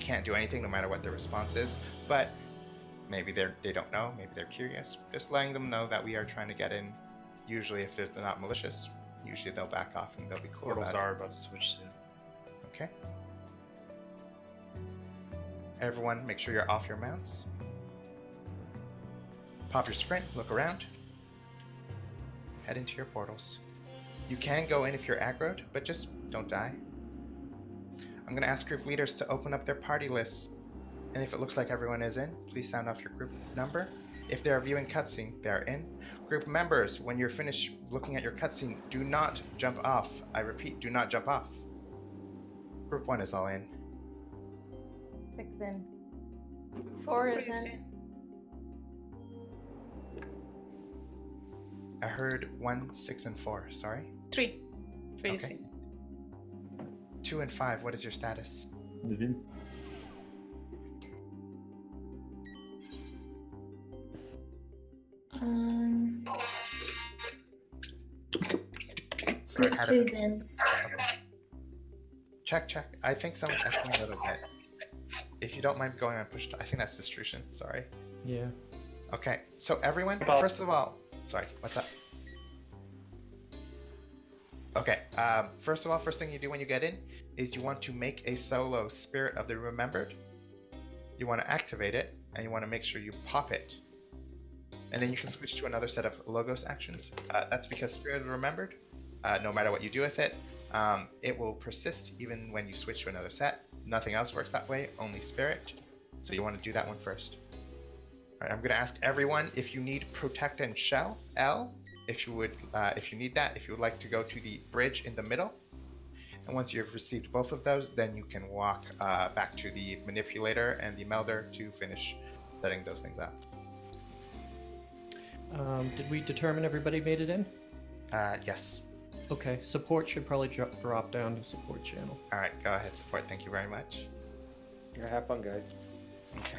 we can't do anything no matter what their response is. But maybe they don't know, maybe they're curious. Just letting them know that we are trying to get in. Usually, if they're not malicious, usually they'll back off and they'll be cool Portals about are about to switch soon. Okay. Everyone, make sure you're off your mounts. Pop your sprint, look around. Head into your portals. You can go in if you're aggroed, but just don't die. I'm going to ask group leaders to open up their party lists, and if it looks like everyone is in, please sound off your group number. If they are viewing cutscene, they are in. Group members, when you're finished looking at your cutscene, do not jump off. I repeat, do not jump off. Group 1 is all in. 6 in. 4 is in. I heard 1, 6, and 4. Sorry. 3. 3 is Okay. in. 2 and 5. What is your status? Sorry, how Two's in. Check. I think someone's echoing a little bit. If you don't mind going on push, I think that's distribution. Sorry. Yeah. Okay, so everyone, first of all, sorry, what's up? Okay, first of all, first thing you do when you get in is you want to make a solo Spirit of the Remembered. You want to activate it, and you want to make sure you pop it. And then you can switch to another set of Logos actions. That's because Spirit of the Remembered, no matter what you do with it, it will persist even when you switch to another set. Nothing else works that way, only Spirit. So you want to do that one first. All right, I'm going to ask everyone if you need Protect and Shell, L, if you need that, if you would like to go to the bridge in the middle. And once you've received both of those, then you can walk back to the Manipulator and the Melder to finish setting those things up. Did we determine everybody made it in? Yes. Okay, support should probably drop down to support channel. All right, go ahead, support. Thank you very much. Yeah, have fun, guys.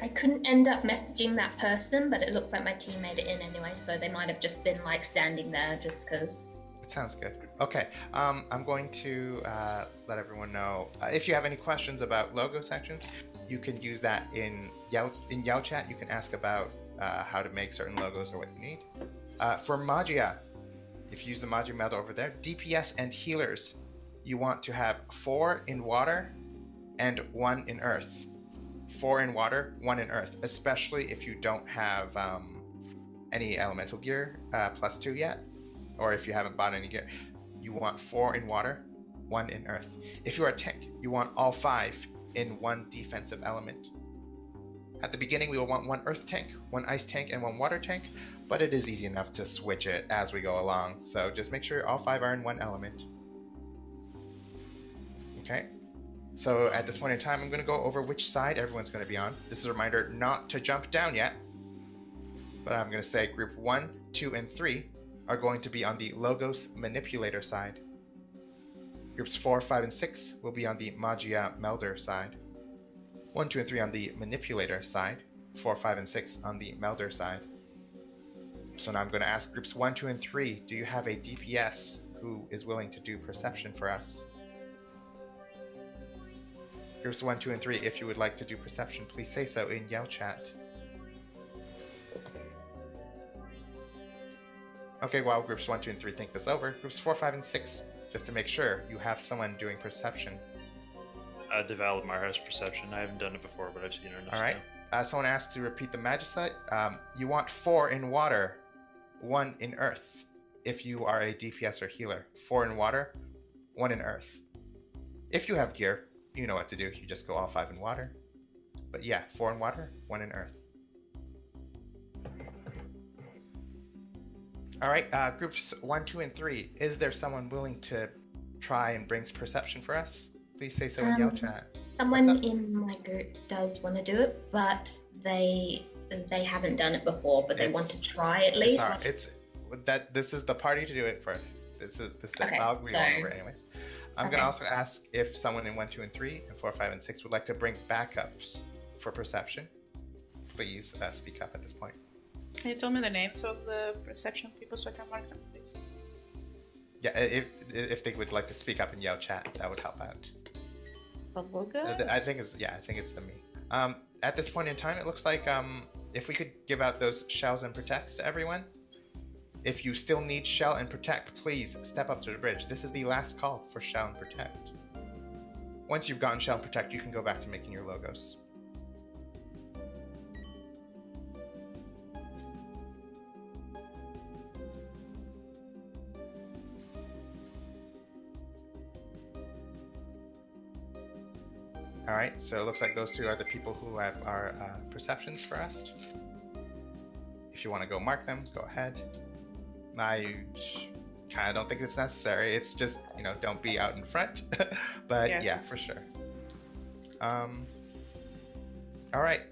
I couldn't end up messaging that person, but it looks like my team made it in anyway, so they might have just been like standing there just because. It sounds good. Okay, I'm going to let everyone know if you have any questions about logo sections, you can use that in Yao chat. You can ask about how to make certain logos or what you need. For Magia, if you use the Magia Melder over there, DPS and healers, you want to have 4 in water and 1 in earth. 4 in water, 1 in earth, especially if you don't have any elemental gear +2 yet, or if you haven't bought any gear. You want 4 in water, 1 in earth. If you are a tank, you want all 5 in 1 defensive element. At the beginning, we will want 1 earth tank, 1 ice tank, and 1 water tank, but it is easy enough to switch it as we go along. So just make sure all 5 are in 1 element. Okay. So at this point in time, I'm going to go over which side everyone's going to be on. This is a reminder not to jump down yet. But I'm going to say group 1, 2, and 3 are going to be on the Logos Manipulator side. Groups 4, 5, and 6 will be on the Magia Melder side. 1, 2, and 3 on the Manipulator side. 4, 5, and 6 on the Melder side. So now I'm going to ask groups 1, 2, and 3, do you have a DPS who is willing to do perception for us? Groups 1, 2, and 3, if you would like to do perception, please say so in Yao chat. Okay, while groups 1, 2, and 3 think this over, groups 4, 5, and 6, just to make sure you have someone doing perception. Devalimar has perception. I haven't done it before, but I've seen her enough. All right. Someone asked to repeat the magicite. You want 4 in water, 1 in earth. If you are a DPS or healer, 4 in water, 1 in earth. If you have gear, you know what to do. You just go all 5 in water. But yeah, 4 in water, 1 in earth. All right, groups 1, 2, and 3. Is there someone willing to try and bring perception for us? Please say so in Yao chat. Someone in my group does want to do it, but they haven't done it before, but they want to try at least. This is the party to do it for. This is Okay, I'll agree so- over anyways. I'm gonna also ask if someone in 1, 2, and 3, and 4, 5, and 6 would like to bring backups for perception. Please speak up at this point. Can you tell me the names of the perception people so I can mark them, please? Yeah, if they would like to speak up in Yao chat, that would help out. The logo? I think it's the me. At this point in time, it looks like if we could give out those shells and protects to everyone. If you still need shell and protect, please step up to the bridge. This is the last call for shell and protect. Once you've gotten shell and protect, you can go back to making your logos. All right, so it looks like those two are the people who have our perceptions for us. If you want to go mark them, go ahead. I kind of don't think it's necessary. It's just, don't be out in front. But Yes. yeah, for sure. All right.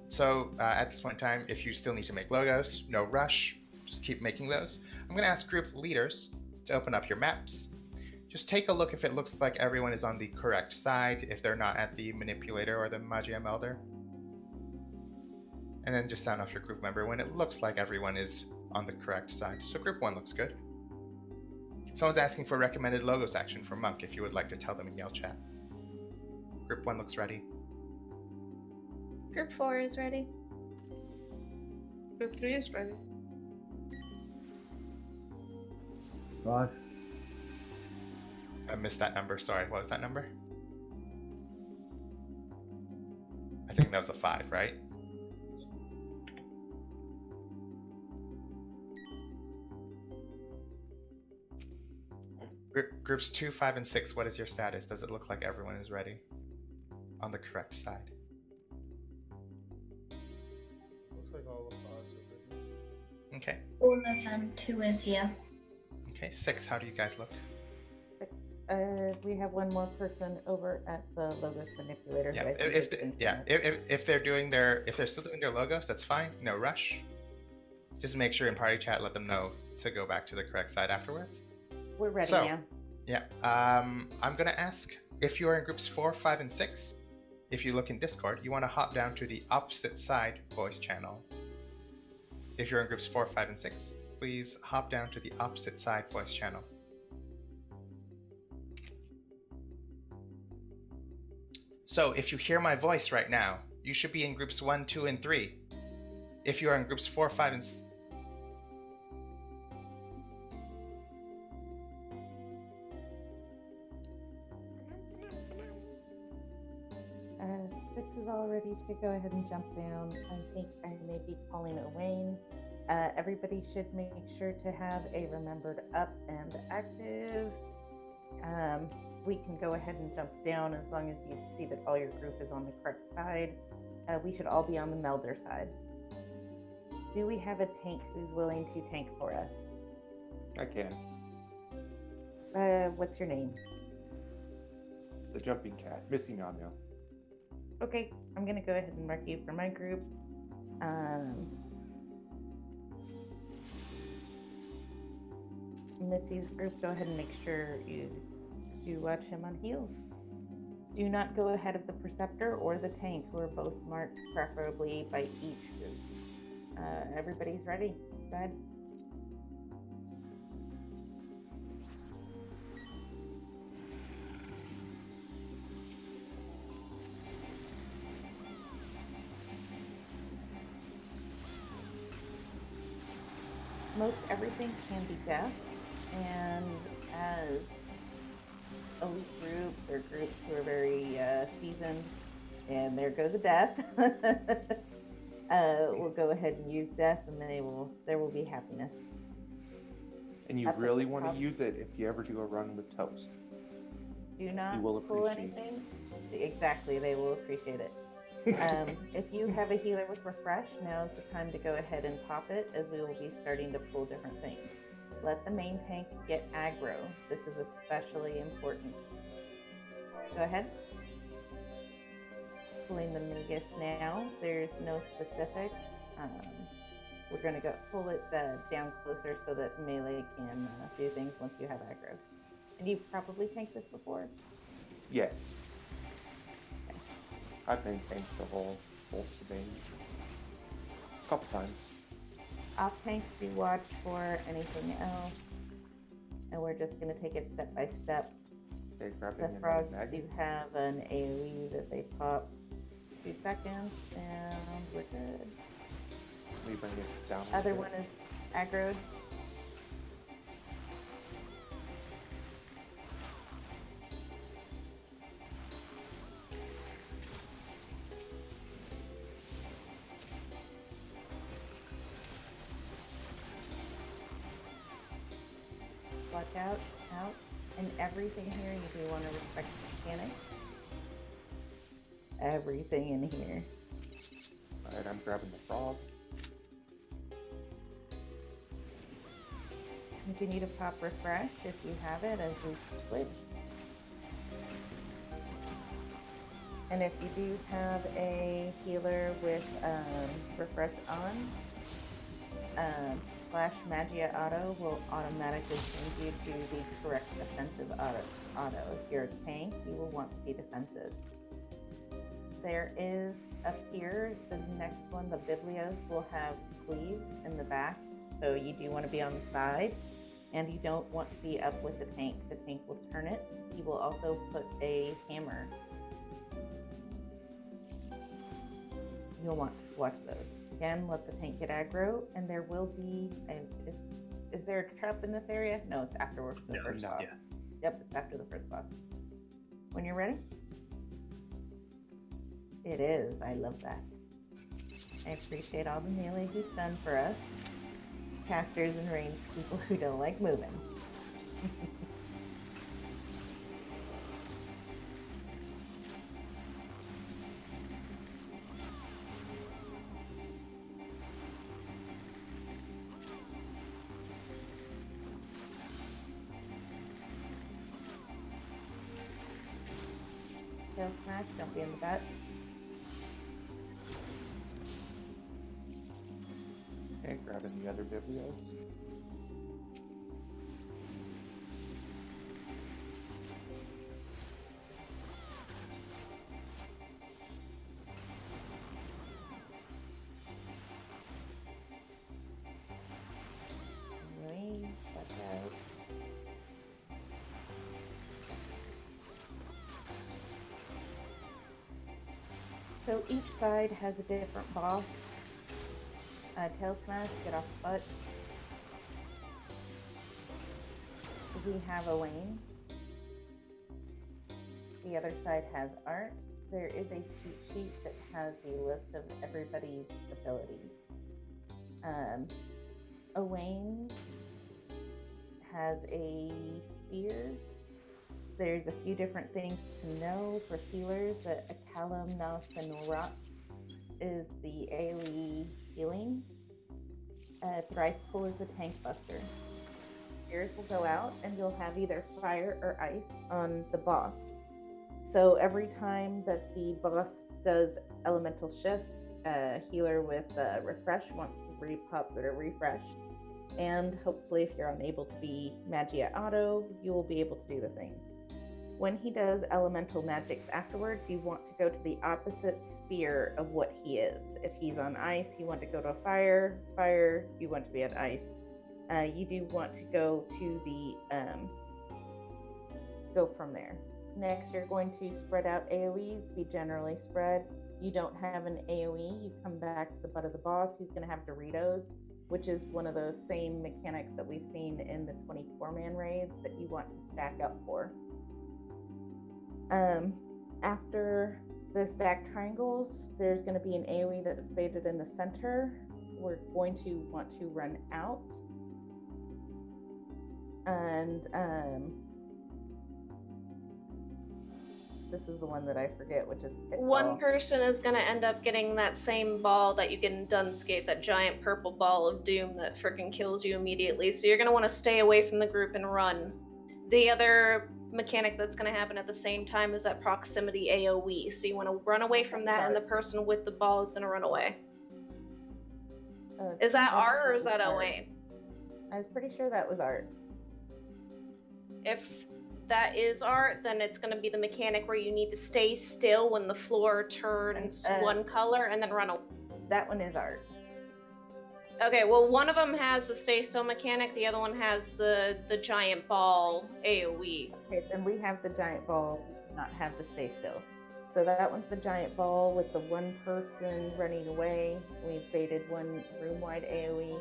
So at this point in time, if you still need to make logos, no rush. Just keep making those. I'm going to ask group leaders to open up your maps. Just take a look if it looks like everyone is on the correct side, if they're not at the manipulator or the Magiam Elder. And then just sound off your group member when it looks like everyone is on the correct side. So group 1 looks good. Someone's asking for a recommended logo section for Monk if you would like to tell them in Yell Chat. Group 1 looks ready. Group 4 is ready. Group 3 is ready. 5. I missed that number, sorry. What was that number? I think that was a 5, right? Groups 2, 5, and 6, what is your status? Does it look like everyone is ready? On the correct side. Looks like all the pods are ready. Okay. All of them, 2 is here. Okay, 6, how do you guys look? 6. We have one more person over at the logos manipulator. Yeah, who I think is in front. if they're still doing their logos, that's fine. No rush. Just make sure in party chat, let them know to go back to the correct side afterwards. We're ready So, now. Yeah, I'm gonna ask if you are in groups 4, 5, and 6. If you look in Discord, you want to hop down to the opposite side voice channel. If you're in groups 4, 5, and 6, please hop down to the opposite side voice channel. So if you hear my voice right now, you should be in groups 1, 2, and 3. If you are in groups 4, 5, and 6, 6 is all ready to go ahead and jump down. I think I may be calling Owain. Everybody should make sure to have a remembered up and active. We can go ahead and jump down as long as you see that all your group is on the correct side. We should all be on the melder side. Do we have a tank who's willing to tank for us? I can. What's your name? The jumping cat. Missy Meow Meow. Okay, I'm gonna go ahead and mark you for my group. Missy's group, go ahead and make sure you do watch him on heals. Do not go ahead of the Preceptor or the tank, who are both marked preferably by each group. Everybody's ready. Go ahead. Most everything can be deaf, and as elite groups or groups who are very seasoned, and there goes a death, we'll go ahead and use death, and there will be happiness. And you Up at really the want top. to use it if you ever do a run with toast. Do not You will pull appreciate anything. Exactly, they will appreciate it. If you have a healer with refresh, now is the time to go ahead and pop it, as we will be starting to pull different things. Let the main tank get aggro. This is especially important. Go ahead. Pulling the Magus now. There's no specifics. We're going to pull it down closer so that melee can do things once you have aggro. And you've probably tanked this before? Yes. I've been tanked the whole shebang. A couple times. Off tanks, do watch for anything else. And we're just going to take it step by step. Okay, grabbing The another frogs do magnet. have an AoE that they pop 2 seconds, and we're good. We bring it down. a Other bit. one is aggroed. Watch out. And everything here, you do want to respect the mechanics. Everything in here. Alright, I'm grabbing the frog. Continue to pop refresh if you have it as we switch. And if you do have a healer with refresh on, Flash Magia Auto will automatically change you to the correct defensive auto. If you're a tank, you will want to be defensive. There is up here, the next one, the Biblios, will have cleaves in the back. So you do want to be on the side, and you don't want to be up with the tank. The tank will turn it. He will also put a hammer. You'll want to watch those. Again, let the tank get aggro, and there will be is there a trap in this area? No, it's after the first boss. Yeah. Yep, it's after the first boss. When you're ready? It is. I love that. I appreciate all the melee he's done for us. Casters and ranged people who don't like moving. Tail smash, don't be in the butt. Okay, grabbing the other biblios. Anyway, watch out. So each side has a different boss. Tail smash, get off the butt. We have Elaine. The other side has art. There is a cheat sheet that has the list of everybody's abilities. Owain has a spear. There's a few different things to know for healers. That Akalum Nalsanurot is the AoE healing. Thrice Pull is the tank buster. Spears will go out and you'll have either fire or ice on the boss. So every time that the boss does elemental shift, healer with refresh wants to repop or refresh. And hopefully if you're unable to be Magia Auto, you will be able to do the things. When he does elemental magics afterwards, you want to go to the opposite sphere of what he is. If he's on ice, you want to go to fire. Fire, you want to be on ice. You do want to go to the, go from there. Next, you're going to spread out AoEs, be generally spread. You don't have an AoE, you come back to the butt of the boss. He's going to have Doritos, which is one of those same mechanics that we've seen in the 24-man raids that you want to stack up for. After the stacked triangles, there's going to be an AoE that's baited in the center. We're going to want to run out. And this is the one that I forget, which is Pitfall. One person is going to end up getting that same ball that you get in Dunscape, that giant purple ball of doom that frickin' kills you immediately. So you're going to want to stay away from the group and run. The other mechanic that's going to happen at the same time is that proximity AoE. So you want to run away from that, and the person with the ball is going to run away. Is that art or is that Owain? I was pretty sure that was art. If that is art, then it's going to be the mechanic where you need to stay still when the floor turns one color and then run away. That one is art. Okay, well, one of them has the stay still mechanic, the other one has the giant ball AoE. Okay, then we have the giant ball, not have the stay still. So that one's the giant ball with the one person running away. We've baited one room-wide AoE,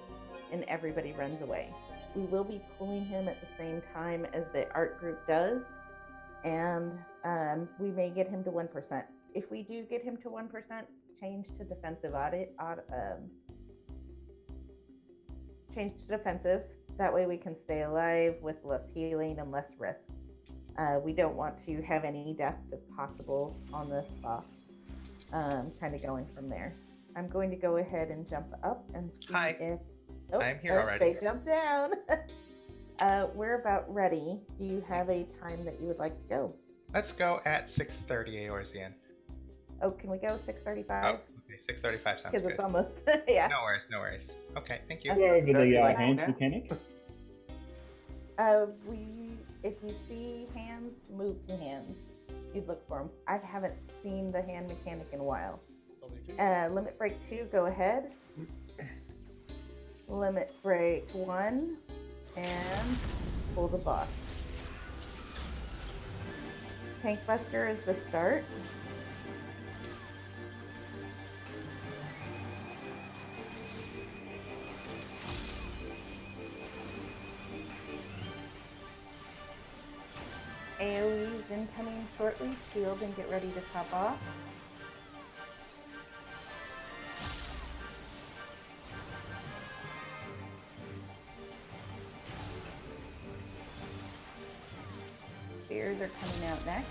and everybody runs away. We will be pulling him at the same time as the art group does, and we may get him to 1%. If we do get him to 1%, change to defensive change to defensive. That way we can stay alive with less healing and less risk. We don't want to have any deaths if possible on this buff. Kind of going from there. I'm going to go ahead and jump up and see Hi. if... I'm here already. They jumped down. We're about ready. Do you have a time that you would like to go? Let's go at 6:30 Eorzean. Oh, can we go 6:35? Oh, okay, 6:35 sounds Because good. it's almost... yeah. No worries, no worries. Okay, thank you. Okay. Go over the Yeah. hands mechanic. If you see hands, move to hands. You'd look for them. I haven't seen the hand mechanic in a while. Limit break 2, go ahead. Limit break 1, and pull the boss. Tank Buster is the start. AoE's incoming shortly. Shield and get ready to top off. Spears are coming out next.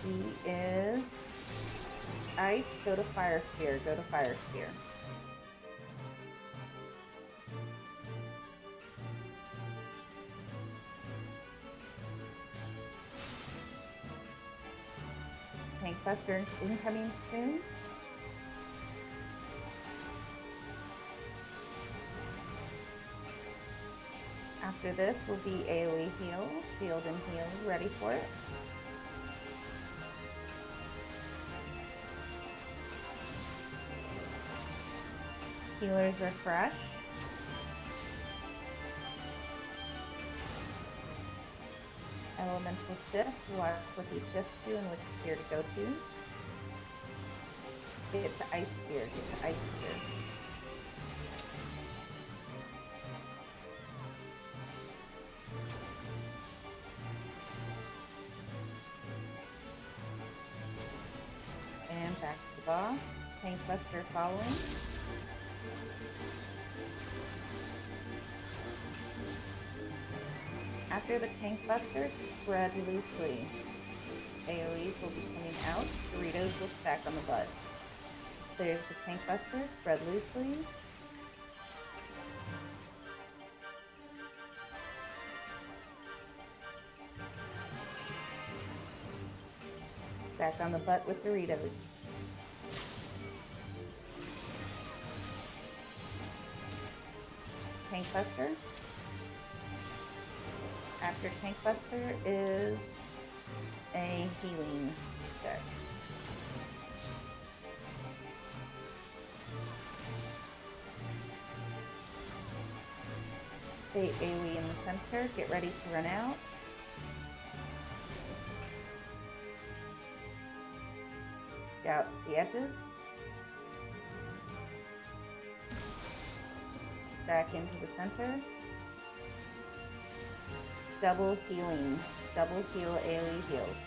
He is ice. Go to fire spear. Go to fire spear. Tank Buster incoming soon. After this will be AoE heal, shield and heal, ready for it. Healers refresh. Elemental shift, watch what he shifts to and which spear to go to. Get to ice spear, get to ice spear. And back to the boss. Tank Buster following. After the Tank Buster, spread loosely. AoEs will be coming out. Doritos will stack on the butt. There's the Tank Buster, spread loosely. Stack on the butt with Doritos. Tank Buster. After Tank Buster is a healing deck. Stay AoE in the center, get ready to run out. Out the edges. Back into the center. Double healing. Double heal AoE heals.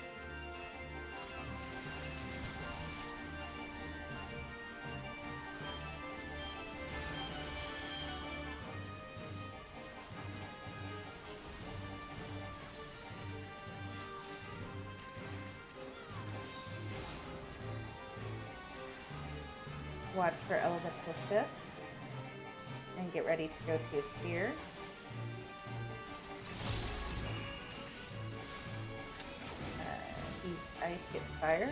Watch for elemental shift. And get ready to go to a spear. Ice gets fire.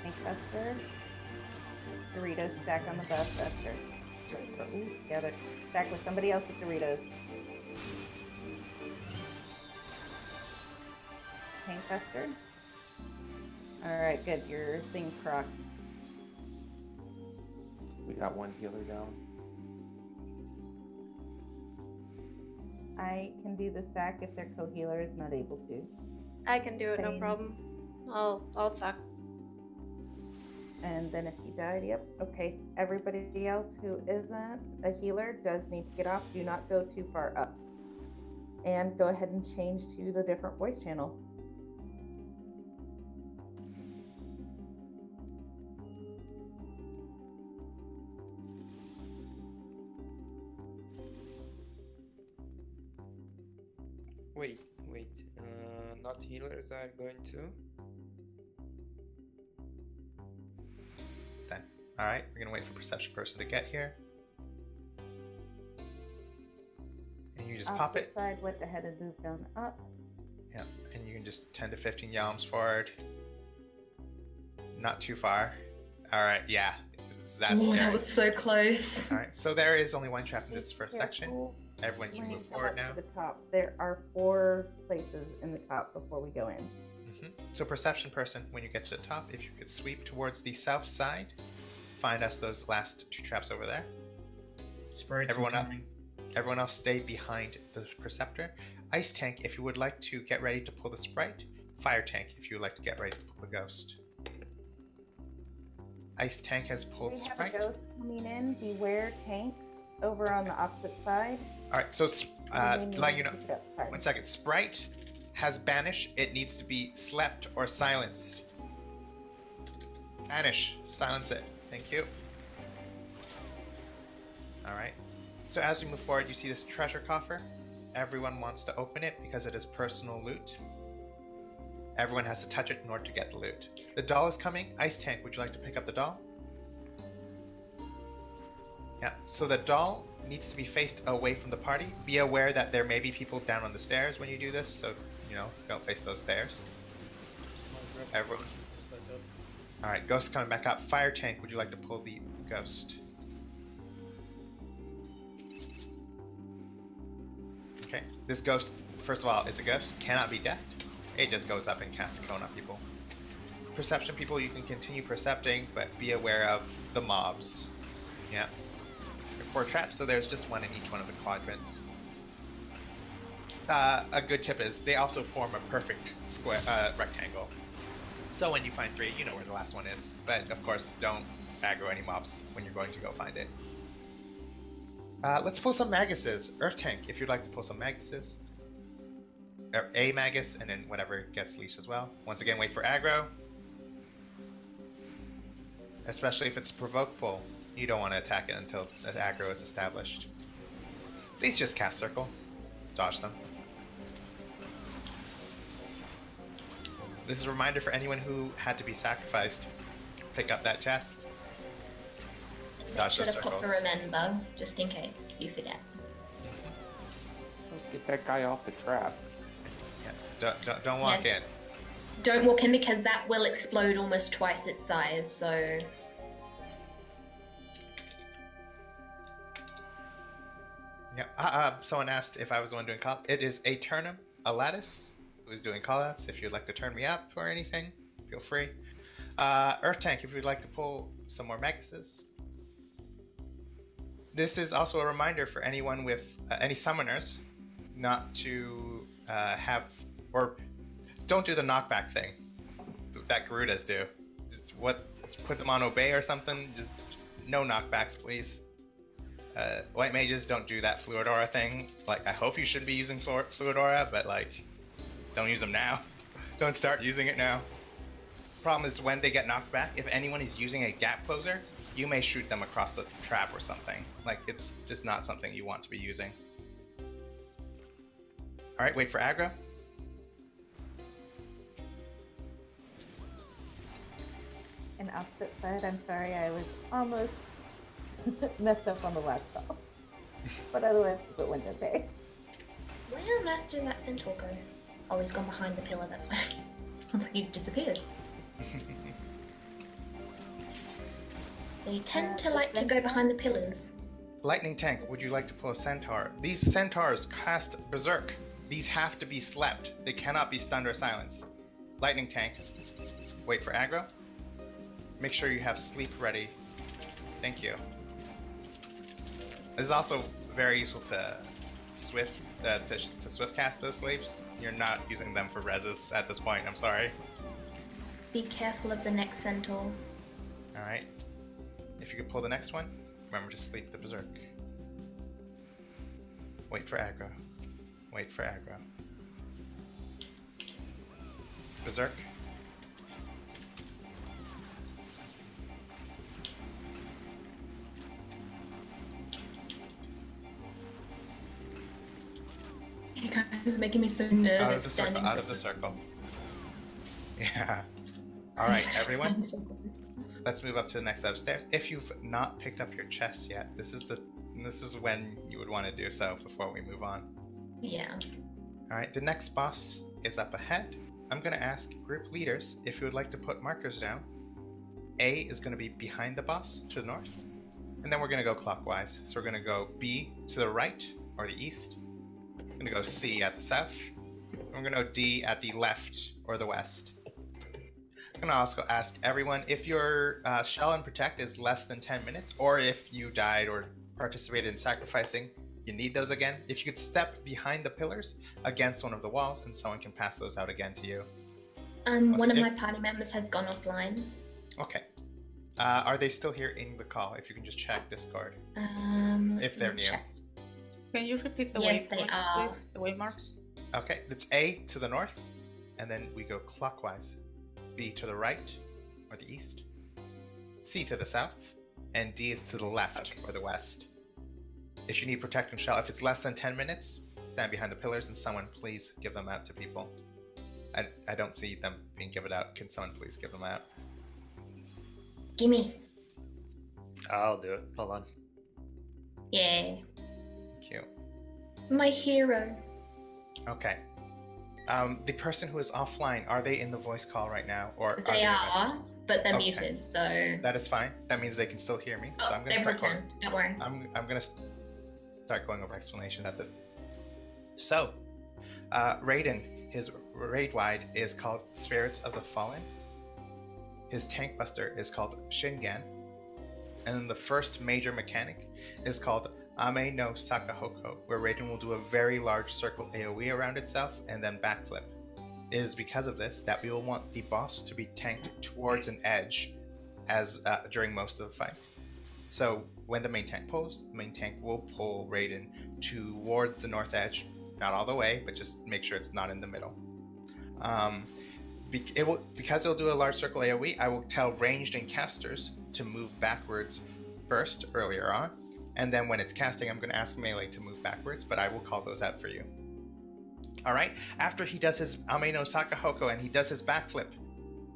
Tank Buster. Doritos stack on the Buff Buster. Ooh, together. Stack with somebody else with Doritos. pain tester. Alright, good. Your thing proc. We got one healer down. I can do the sack if their co-healer is not able to. I can do it, no Same. problem. I'll suck. And then if you died, yep. Okay. Everybody else who isn't a healer does need to get off. Do not go too far up. And go ahead and change to the different voice channel. Wait. Not healers are going to. It's done. All right, we're gonna wait for perception person to get here, and you just pop it. Side went ahead and moved on up. Yeah, and you can just 10 to 15 yalms forward. Not too far. All right, yeah, that's Oh, scary. that was so close. All right, so there is only one trap in this first section. Careful. Everyone, you When move come forward up now. to the top, there are 4 places in the top before we go in. So perception person, when you get to the top, if you could sweep towards the south side, find us those last 2 traps over there. Sprites Everyone up. incoming. Everyone else stay behind the Perceptor. Ice Tank, if you would like to get ready to pull the Sprite. Fire Tank, if you would like to get ready to pull the Ghost. Ice Tank has pulled We have a Sprite. ghost coming in. Beware tanks over on the opposite side. Alright, so let you know. Pick it up. Sorry. 1 second. Sprite has Banish. It needs to be slept or silenced. Banish. Silence it. Thank you. Alright. So as we move forward, you see this treasure coffer. Everyone wants to open it because it is personal loot. Everyone has to touch it in order to get the loot. The doll is coming. Ice Tank, would you like to pick up the doll? Yeah, so the doll needs to be faced away from the party. Be aware that there may be people down on the stairs when you do this, so, don't face those stairs. Everyone. Alright, Ghost coming back up. Fire Tank, would you like to pull the Ghost? Okay, this Ghost, first of all, it's a Ghost, cannot be deafed. It just goes up and casts a cone on people. Perception people, you can continue percepting, but be aware of the mobs. Yeah. 4 traps, so there's just 1 in each one of the quadrants. A good tip is they also form a perfect square rectangle. So when you find 3, you know where the last one is. But of course, don't aggro any mobs when you're going to go find it. Let's pull some Maguses. Earth Tank, if you'd like to pull some Maguses. Or a Magus, and then whatever gets leashed as well. Once again, wait for aggro. Especially if it's a provoke pull. You don't want to attack it until the aggro is established. Please just cast Circle. Dodge them. This is a reminder for anyone who had to be sacrificed. Pick up that chest. Dodge Should those have put circles. the remember, just in case you forget. Let's get that guy off the trap. Yeah. Don't walk Yes. in. Don't walk in because that will explode almost twice its size, so... Yeah. Someone asked if I was the one doing call. It is a Turnum, a Lattice, who is doing callouts. If you'd like to turn me up or anything, feel free. Earth Tank, if you'd like to pull some more Maguses. This is also a reminder for anyone with any summoners not to have, or don't do the knockback thing that Garudas do. Just put them on obey or something. Just no knockbacks, please. White mages don't do that Fluid Aura thing. Like, I hope you should be using Fluid Aura, but like, don't use them now. Don't start using it now. Problem is when they get knocked back, if anyone is using a gap closer, you may shoot them across the trap or something. Like, it's just not something you want to be using. Alright, wait for aggro. And opposite side, I'm sorry, I was almost messed up on the last call. But otherwise, it went okay. Where on earth did that centaur go? Oh, he's gone behind the pillar, that's why. I was like, he's disappeared. They tend to like to go behind the pillars. Lightning Tank, would you like to pull a Centaur? These Centaurs cast Berserk. These have to be slept. They cannot be stunned or silenced. lightning tank. Wait for aggro. Make sure you have sleep ready. Thank you. This is also very useful to swift cast those slaves. You're not using them for reses at this point. I'm sorry. Be careful of the next centaur. All right. If you could pull the next one, remember to sleep the berserk. Wait for aggro. Wait for aggro. Berserk. You guys are making me so nervous. Out of the circle. standing Out so of the close. circle. Yeah. All right, everyone. Standing so close. Let's move up to the next upstairs. If you've not picked up your chest yet, this is when you would want to do so before we move on. Yeah. All right, the next boss is up ahead. I'm going to ask group leaders if you would like to put markers down. A is going to be behind the boss to the north, and then we're going to go clockwise. So we're going to go B to the right or the east. We're going to go C at the south. And we're going to go D at the left or the west. I'm going to also ask everyone if your shell and protect is less than 10 minutes, or if you died or participated in sacrificing, you need those again. If you could step behind the pillars against one of the walls, and someone can pass those out again to you. One of my party members has gone offline. Okay. Are they still here in the call? If you can just check Discord. If they're new. check. Can you repeat the Yes, they waypoints, are. please? The waymarks? Okay, it's A to the north, and then we go clockwise. B to the right, or the east. C to the south, and D is to the left, or the west. If you need protect and shell, if it's less than 10 minutes, stand behind the pillars and someone please give them out to people. I don't see them being given out. Can someone please give them out? Gimme. I'll do it. Hold on. Yeah. Thank you. My hero. Okay. The person who is offline, are they in the voice call right now, or They are, but they're Okay. muted, so. That is fine. That means they can still hear me. So Oh, I'm gonna they've start going. returned. Don't worry. I'm gonna start going over explanation at this. So, Raiden, his raid wide is called Spirits of the Fallen. His tank buster is called Shingen, and then the first major mechanic is called Ame no Sakahoko, where Raiden will do a very large circle AoE around itself and then backflip. It is because of this that we will want the boss to be tanked towards an edge as during most of the fight. So when the main tank pulls, the main tank will pull Raiden towards the north edge, not all the way, but just make sure it's not in the middle. Because it'll do a large circle AoE, I will tell ranged and casters to move backwards first earlier on, and then when it's casting, I'm going to ask melee to move backwards, but I will call those out for you. All right, after he does his Ame no Sakahoko and he does his backflip,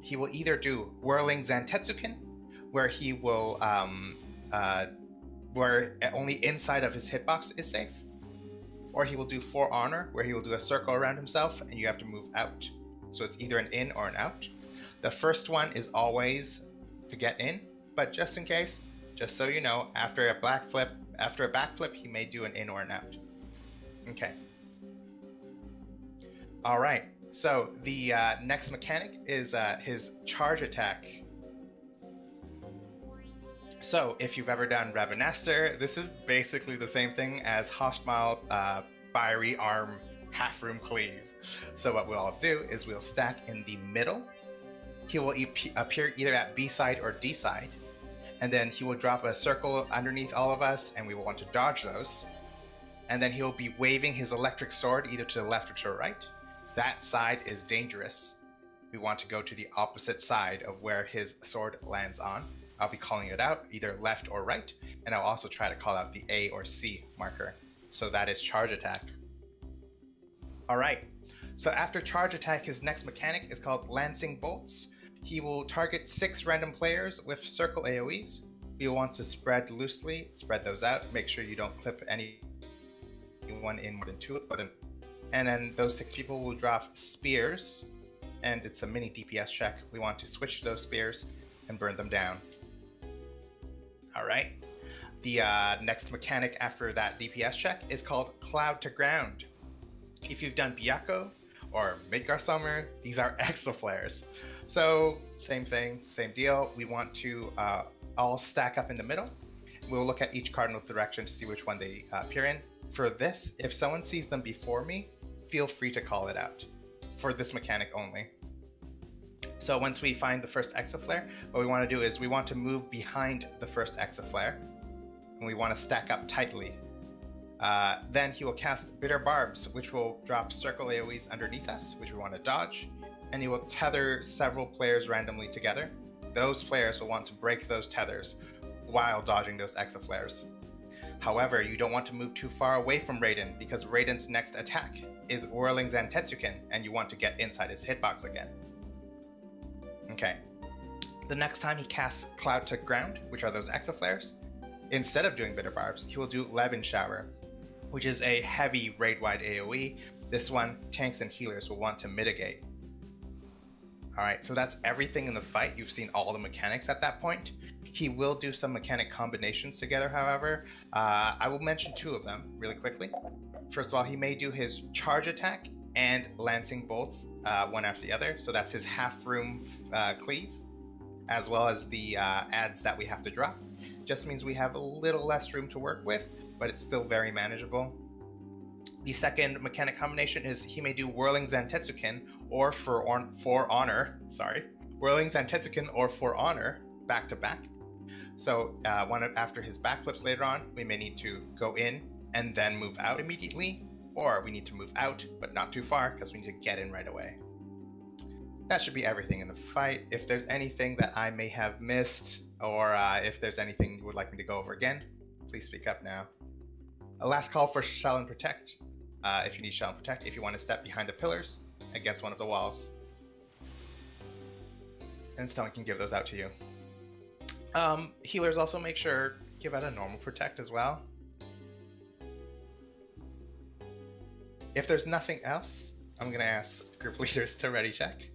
he will either do Whirling Zantetsuken, where he will, where only inside of his hitbox is safe, or he will do For Honor, where he will do a circle around himself and you have to move out. So it's either an in or an out. The first one is always to get in, but just in case, just so you know, after a backflip, he may do an in or an out. Okay. All right. So the next mechanic is his charge attack. So if you've ever done Ravenaster, this is basically the same thing as Hoshmal Fiery Arm Half Room Cleave. So what we'll all do is we'll stack in the middle. He will appear either at B side or D side, and then he will drop a circle underneath all of us, and we will want to dodge those. And then he will be waving his electric sword either to the left or to the right. That side is dangerous. We want to go to the opposite side of where his sword lands on. I'll be calling it out, either left or right, and I'll also try to call out the A or C marker. So that is charge attack. All right. So after charge attack, his next mechanic is called Lancing Bolts. He will target 6 random players with circle AoEs. You'll want to spread loosely, spread those out, make sure you don't clip anyone in more than 2 of them. And then those 6 people will drop spears, and it's a mini DPS check. We want to switch those spears and burn them down. All right. The next mechanic after that DPS check is called Cloud to Ground. If you've done Byakko or Midgar Summer. These are extra flares. So same thing, same deal. We want to all stack up in the middle. We'll look at each cardinal direction to see which one they appear in. For this, if someone sees them before me, feel free to call it out. For this mechanic only. So once we find the first Exaflare, what we want to do is we want to move behind the first Exaflare, and we want to stack up tightly. Then he will cast Bitter Barbs, which will drop circle AoEs underneath us, which we want to dodge, and he will tether several players randomly together. Those players will want to break those tethers while dodging those Exaflares. However, you don't want to move too far away from Raiden, because Raiden's next attack is Whirling Zantetsuken, and you want to get inside his hitbox again. Okay. The next time he casts Cloud to Ground, which are those Exaflares, instead of doing Bitter Barbs, he will do Levin Shower, which is a heavy raid-wide AoE. This one, tanks and healers will want to mitigate. Alright, so that's everything in the fight. You've seen all the mechanics at that point. He will do some mechanic combinations together, however. I will mention two of them really quickly. First of all, he may do his charge attack and lancing bolts one after the other. So that's his half-room cleave, as well as the adds that we have to drop. Just means we have a little less room to work with, but it's still very manageable. The second mechanic combination is he may do Whirling Zantetsuken or For Honor, Whirling Zantetsuken or For Honor back to back. So one after his backflips later on, we may need to go in and then move out immediately, or we need to move out but not too far because we need to get in right away. That should be everything in the fight. If there's anything that I may have missed, or if there's anything you would like me to go over again, please speak up now. A last call for Shell and Protect. If you need Shell and Protect, if you want to step behind the pillars against one of the walls. And Stone can give those out to you. Healers also make sure give out a normal Protect as well. If there's nothing else, I'm going to ask group leaders to ready check.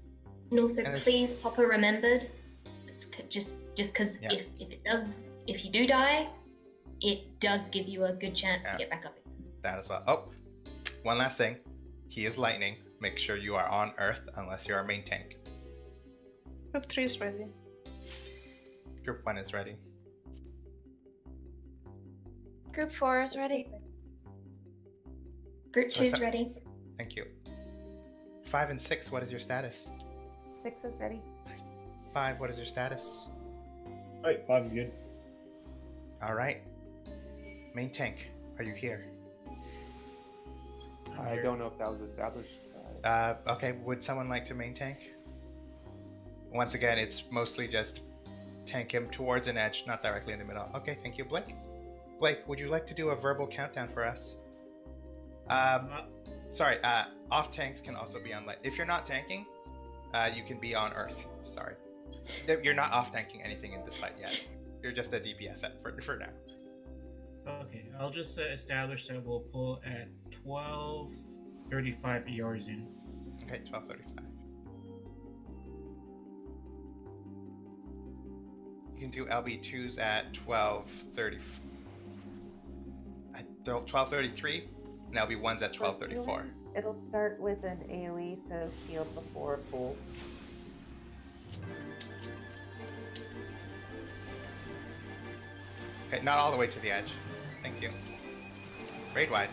And also, please pop a remembered. Just because Yeah. if you do die, it does give you a good chance to get back up. That as well. Oh, one last thing. He is lightning. Make sure you are on Earth unless you're a main tank. Group 3 is ready. Group 1 is ready. Group 4 is ready. Group So 2 is ready. Thank you. 5 and 6, what is your status? 6 is ready. 5, what is your status? Alright, 5 is good. Alright. Main tank, are you here? I don't know if that was established. Okay, would someone like to main tank? Once again, it's mostly just tank him towards an edge, not directly in the middle. Okay, thank you, Blake. Blake, would you like to do a verbal countdown for us? Sorry, off tanks can also be on light. If you're not tanking, you can be on Earth. Sorry. You're not off tanking anything in this fight yet. You're just a DPS for now. Okay, I'll just establish that we'll pull at 12:35 ER Zoom. Okay, 12:35. You can do LB2s at 12:30. At 12:33, and LB1s at 12:34. It'll start with an AoE, so shield before pull. Okay, not all the way to the edge. Thank you. Raid wide.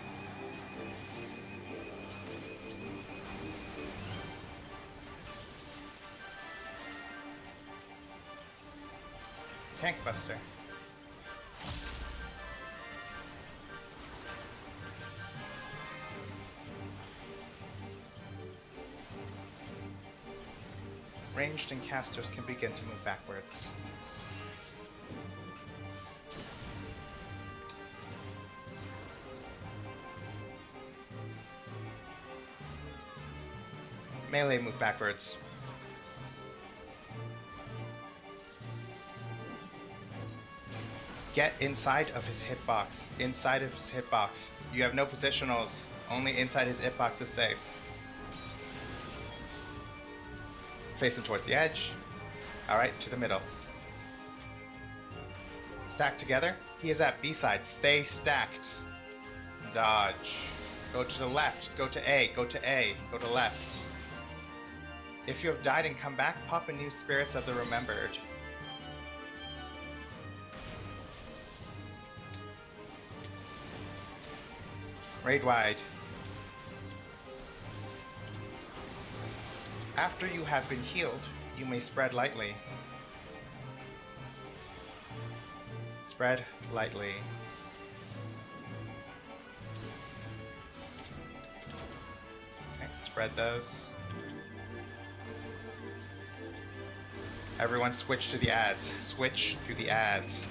Tank Buster. Ranged and casters can begin to move backwards. Melee move backwards. Get inside of his hitbox. Inside of his hitbox. You have no positionals. Only inside his hitbox is safe. Facing towards the edge. Alright, to the middle. Stack together. He is at B side. Stay stacked. Dodge. Go to the left. Go to A. Go to A. Go to left. If you have died and come back, pop a new Spirits of the Remembered. Raid wide. After you have been healed, you may spread lightly. Spread lightly. Okay, spread those. Everyone switch to the ads. Switch to the ads.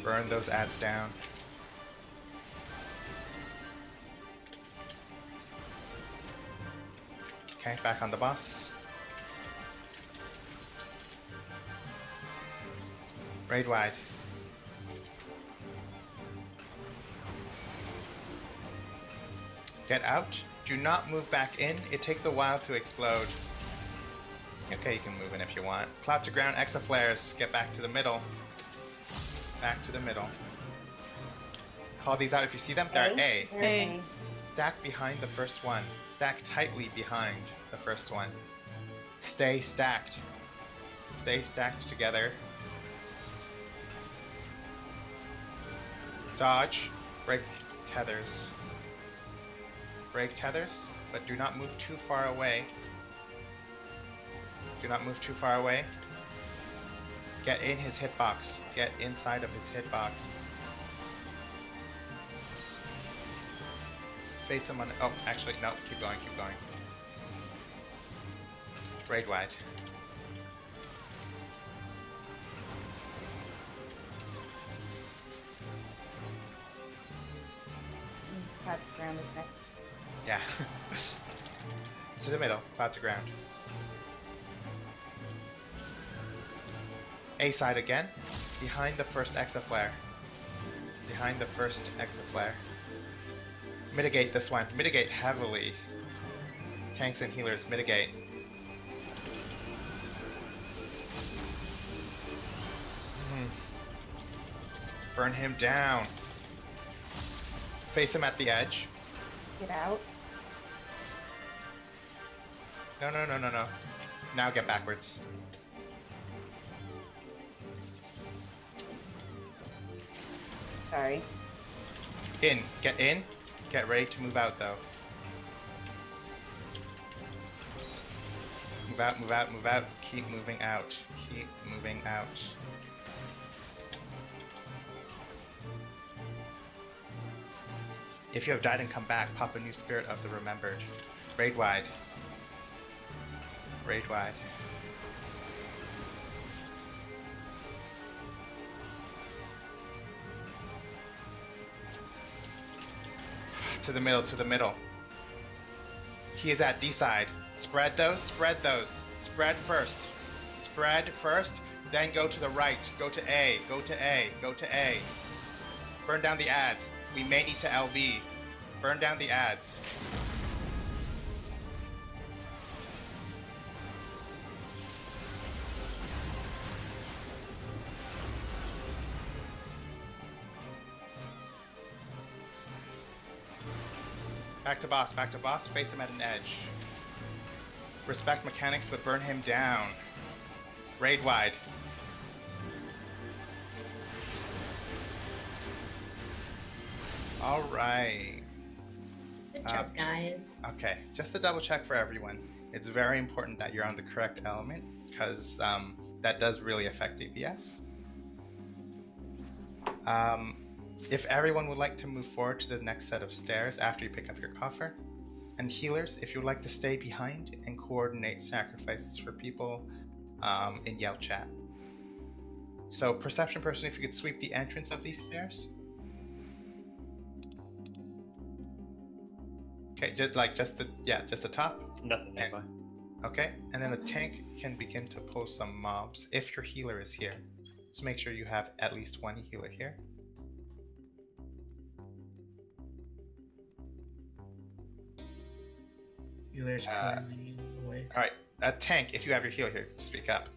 Burn those ads down. Okay, back on the boss. Raid wide. Get out. Do not move back in. It takes a while to explode. Okay, you can move in if you want. Cloud to ground, exaflares. Get back to the middle. Back to the middle. Call these out if you see them. They're A. A. Stack behind the first one. Stack tightly behind the first one. Stay stacked. Stay stacked together. Dodge. Break tethers. Break tethers, but do not move too far away. Do not move too far away. Get in his hitbox. Get inside of his hitbox. Face him on. Oh, actually, no. Keep going. Keep going. Raid wide. Cloud to ground is next. Yeah. To the middle. Cloud to ground. A side again. Behind the first exaflare. Behind the first exaflare. Mitigate this one. Mitigate heavily. Tanks and healers, mitigate. Burn him down. Face him at the edge. Get out. No, no, no, no, no. Now get backwards. Sorry. In. Get in. Get ready to move out, though. Move out, move out, move out. Keep moving out. Keep moving out. If you have died and come back, pop a new Spirit of the Remembered. Raid wide. Raid wide. To the middle, to the middle. He is at D side. Spread those, spread those. Spread first. Spread first, then go to the right. Go to A, go to A, go to A. Burn down the ads. We may need to LB. Burn down the ads. Back to boss, face him at an edge. Respect mechanics, but burn him down. Raid wide. Alright. Good job, guys. Okay, just to double check for everyone, it's very important that you're on the correct element, because that does really affect DPS. If everyone would like to move forward to the next set of stairs after you pick up your coffer, and healers, if you would like to stay behind and coordinate sacrifices for people in Yell chat. So, perception person, if you could sweep the entrance of these stairs. Okay, just the top. Nothing nearby. Okay, and then the tank can begin to pull some mobs if your healer is here. So make sure you have at least one healer here. Healer's currently away. All right, a tank. If you have your healer here, speak up,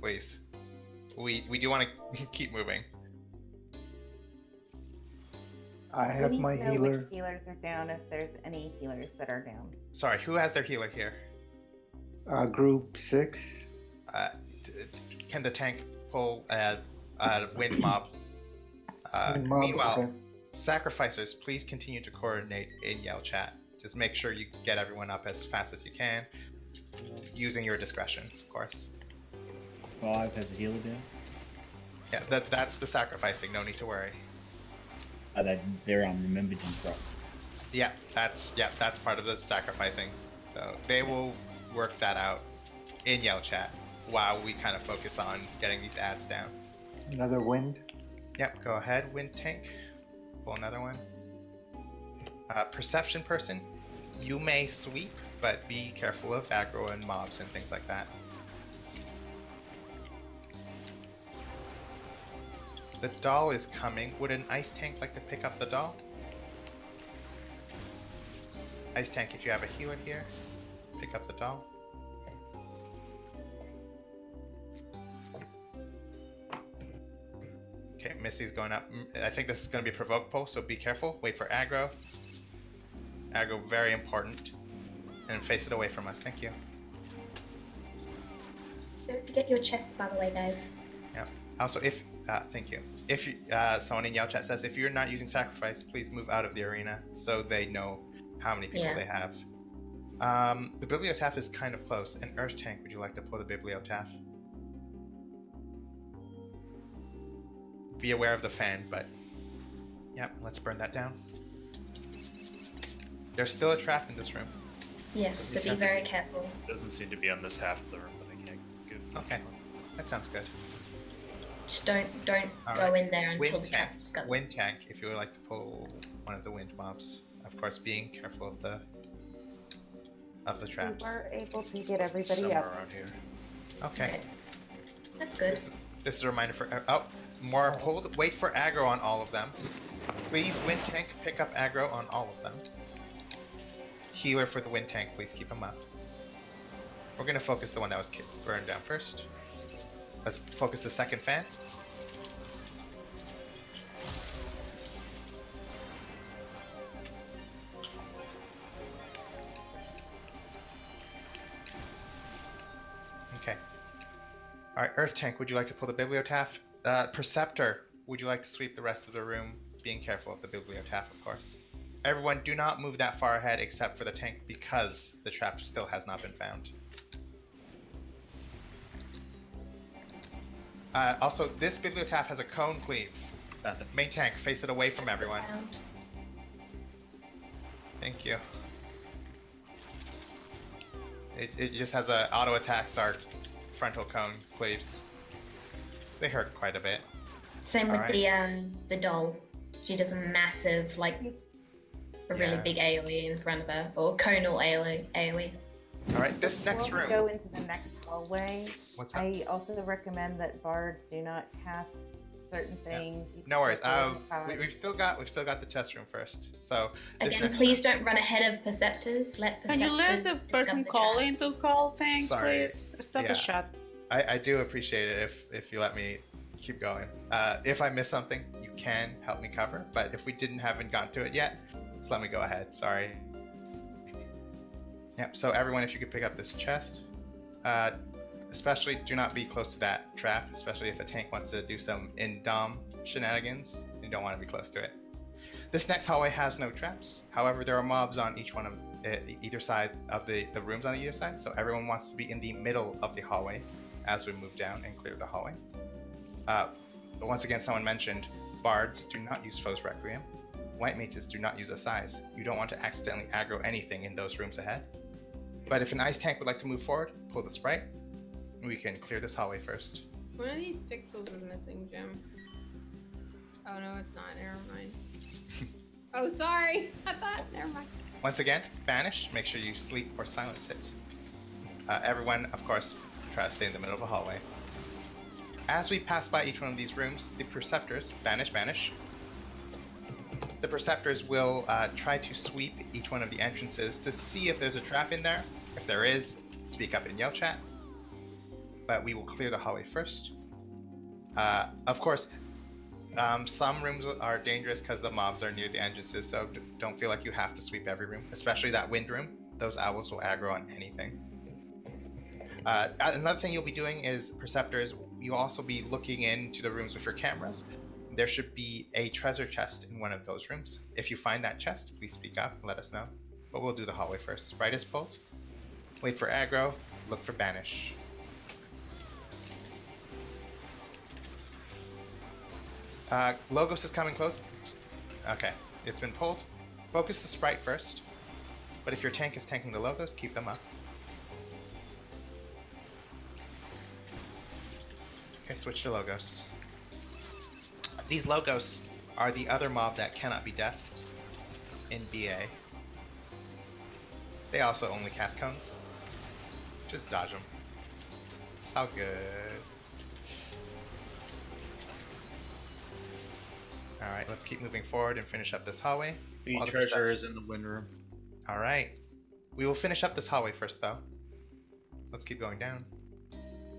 please. We do want to keep moving. I We have need my to know healer. which healers are down, if there's any healers that are down. Sorry, who has their healer here? Group 6. Can the tank pull wind mob? Wind mob, Meanwhile, okay. sacrificers, please continue to coordinate in Yell Chat. Just make sure you get everyone up as fast as you can, using your discretion, of course. 5 has a healer down. Yeah, that's the sacrificing. No need to worry. They're remembered in prop. Yeah, that's part of the sacrificing. So they will work that out in Yell Chat while we kind of focus on getting these ads down. Another wind. Yep, go ahead, wind tank. Pull another one. Perception person, you may sweep, but be careful of aggro and mobs and things like that. The doll is coming. Would an ice tank like to pick up the doll? Ice tank, if you have a healer here, pick up the doll. Okay, Missy's going up. I think this is going to be a provoke pull, so be careful. Wait for aggro. Aggro, very important. And face it away from us. Thank you. Don't forget your chest, by the way, guys. Yeah. Also, thank you. If you, someone in Yell Chat says, if you're not using sacrifice, please move out of the arena so they know how many people they have. The bibliotaph is kind of close. An earth tank, would you like to pull the bibliotaph? Be aware of the fan, but yep, let's burn that down. There's still a trap in this room. Yes, so be very careful. Doesn't seem to be on this half of the room, but I can't get. Okay, that sounds good. Just don't All go right. in there until Wind the tank. trap's discovered. Wind tank, if you would like to pull one of the wind mobs. Of course, being careful of the traps. We were able to get everybody Somewhere up. around here. Okay. That's good. This is a reminder for more hold. Wait for aggro on all of them. Please, wind tank, pick up aggro on all of them. Healer for the wind tank, please keep him up. We're gonna focus the one that was burned down first. Let's focus the second fan. Okay. Alright, Earth Tank, would you like to pull the bibliotaph? Perceptor, would you like to sweep the rest of the room? Being careful of the bibliotaph, of course. Everyone, do not move that far ahead except for the tank because the trap still has not been found. Also, this bibliotaph has a cone cleave. Main tank, face it away from everyone. Thank you. It just has a auto attacks our frontal cone cleaves. They hurt quite a bit. Same with the doll. She does a massive, like, a really big AoE in front of her, or conal AoE. All right, this next Before room. we go into the next hallway, What's up? I also recommend that bards do not cast certain things. No worries. We've still got the chest room first. So this Again, next please don't run ahead of Perceptors. Let Perceptors Can you let the discover person the calling trap. to call things, Sorry. please? Stop the Yeah. shot. I do appreciate it if you let me keep going. If I miss something, you can help me cover. But if we haven't gone to it yet, just let me go ahead. Sorry. Yep. So everyone, if you could pick up this chest, especially do not be close to that trap. Especially if a tank wants to do some in-dom shenanigans, you don't want to be close to it. This next hallway has no traps. However, there are mobs on each one of either side of the rooms on either side. So everyone wants to be in the middle of the hallway as we move down and clear the hallway. Once again, someone mentioned bards do not use Foe's Requiem. White mages do not use Assize. You don't want to accidentally aggro anything in those rooms ahead. But if an ice tank would like to move forward, pull the sprite. We can clear this hallway first. One of these pixels is missing, Jim. Oh no, it's not. Never mind. Oh, sorry. I thought. Never mind. Once again, banish. Make sure you sleep or silence it. Everyone, of course, try to stay in the middle of the hallway. As we pass by each one of these rooms, the Perceptors, banish. The Perceptors will try to sweep each one of the entrances to see if there's a trap in there. If there is, speak up in Yell Chat. But we will clear the hallway first. Of course, Some rooms are dangerous because the mobs are near the entrances, so don't feel like you have to sweep every room, especially that wind room. Those owls will aggro on anything. Another thing you'll be doing is, Perceptors, you'll also be looking into the rooms with your cameras. There should be a treasure chest in one of those rooms. If you find that chest, please speak up and let us know. But we'll do the hallway first. Sprite is pulled. Wait for aggro. Look for banish. Logos is coming close. Okay, it's been pulled. Focus the Sprite first. But if your tank is tanking the Logos, keep them up. Okay, switch to Logos. These Logos are the other mob that cannot be deathed in BA. They also only cast cones. Just dodge them. It's all good. Alright, let's keep moving forward and finish up this hallway. The treasure is in the wind room. Alright. We will finish up this hallway first, though. Let's keep going down.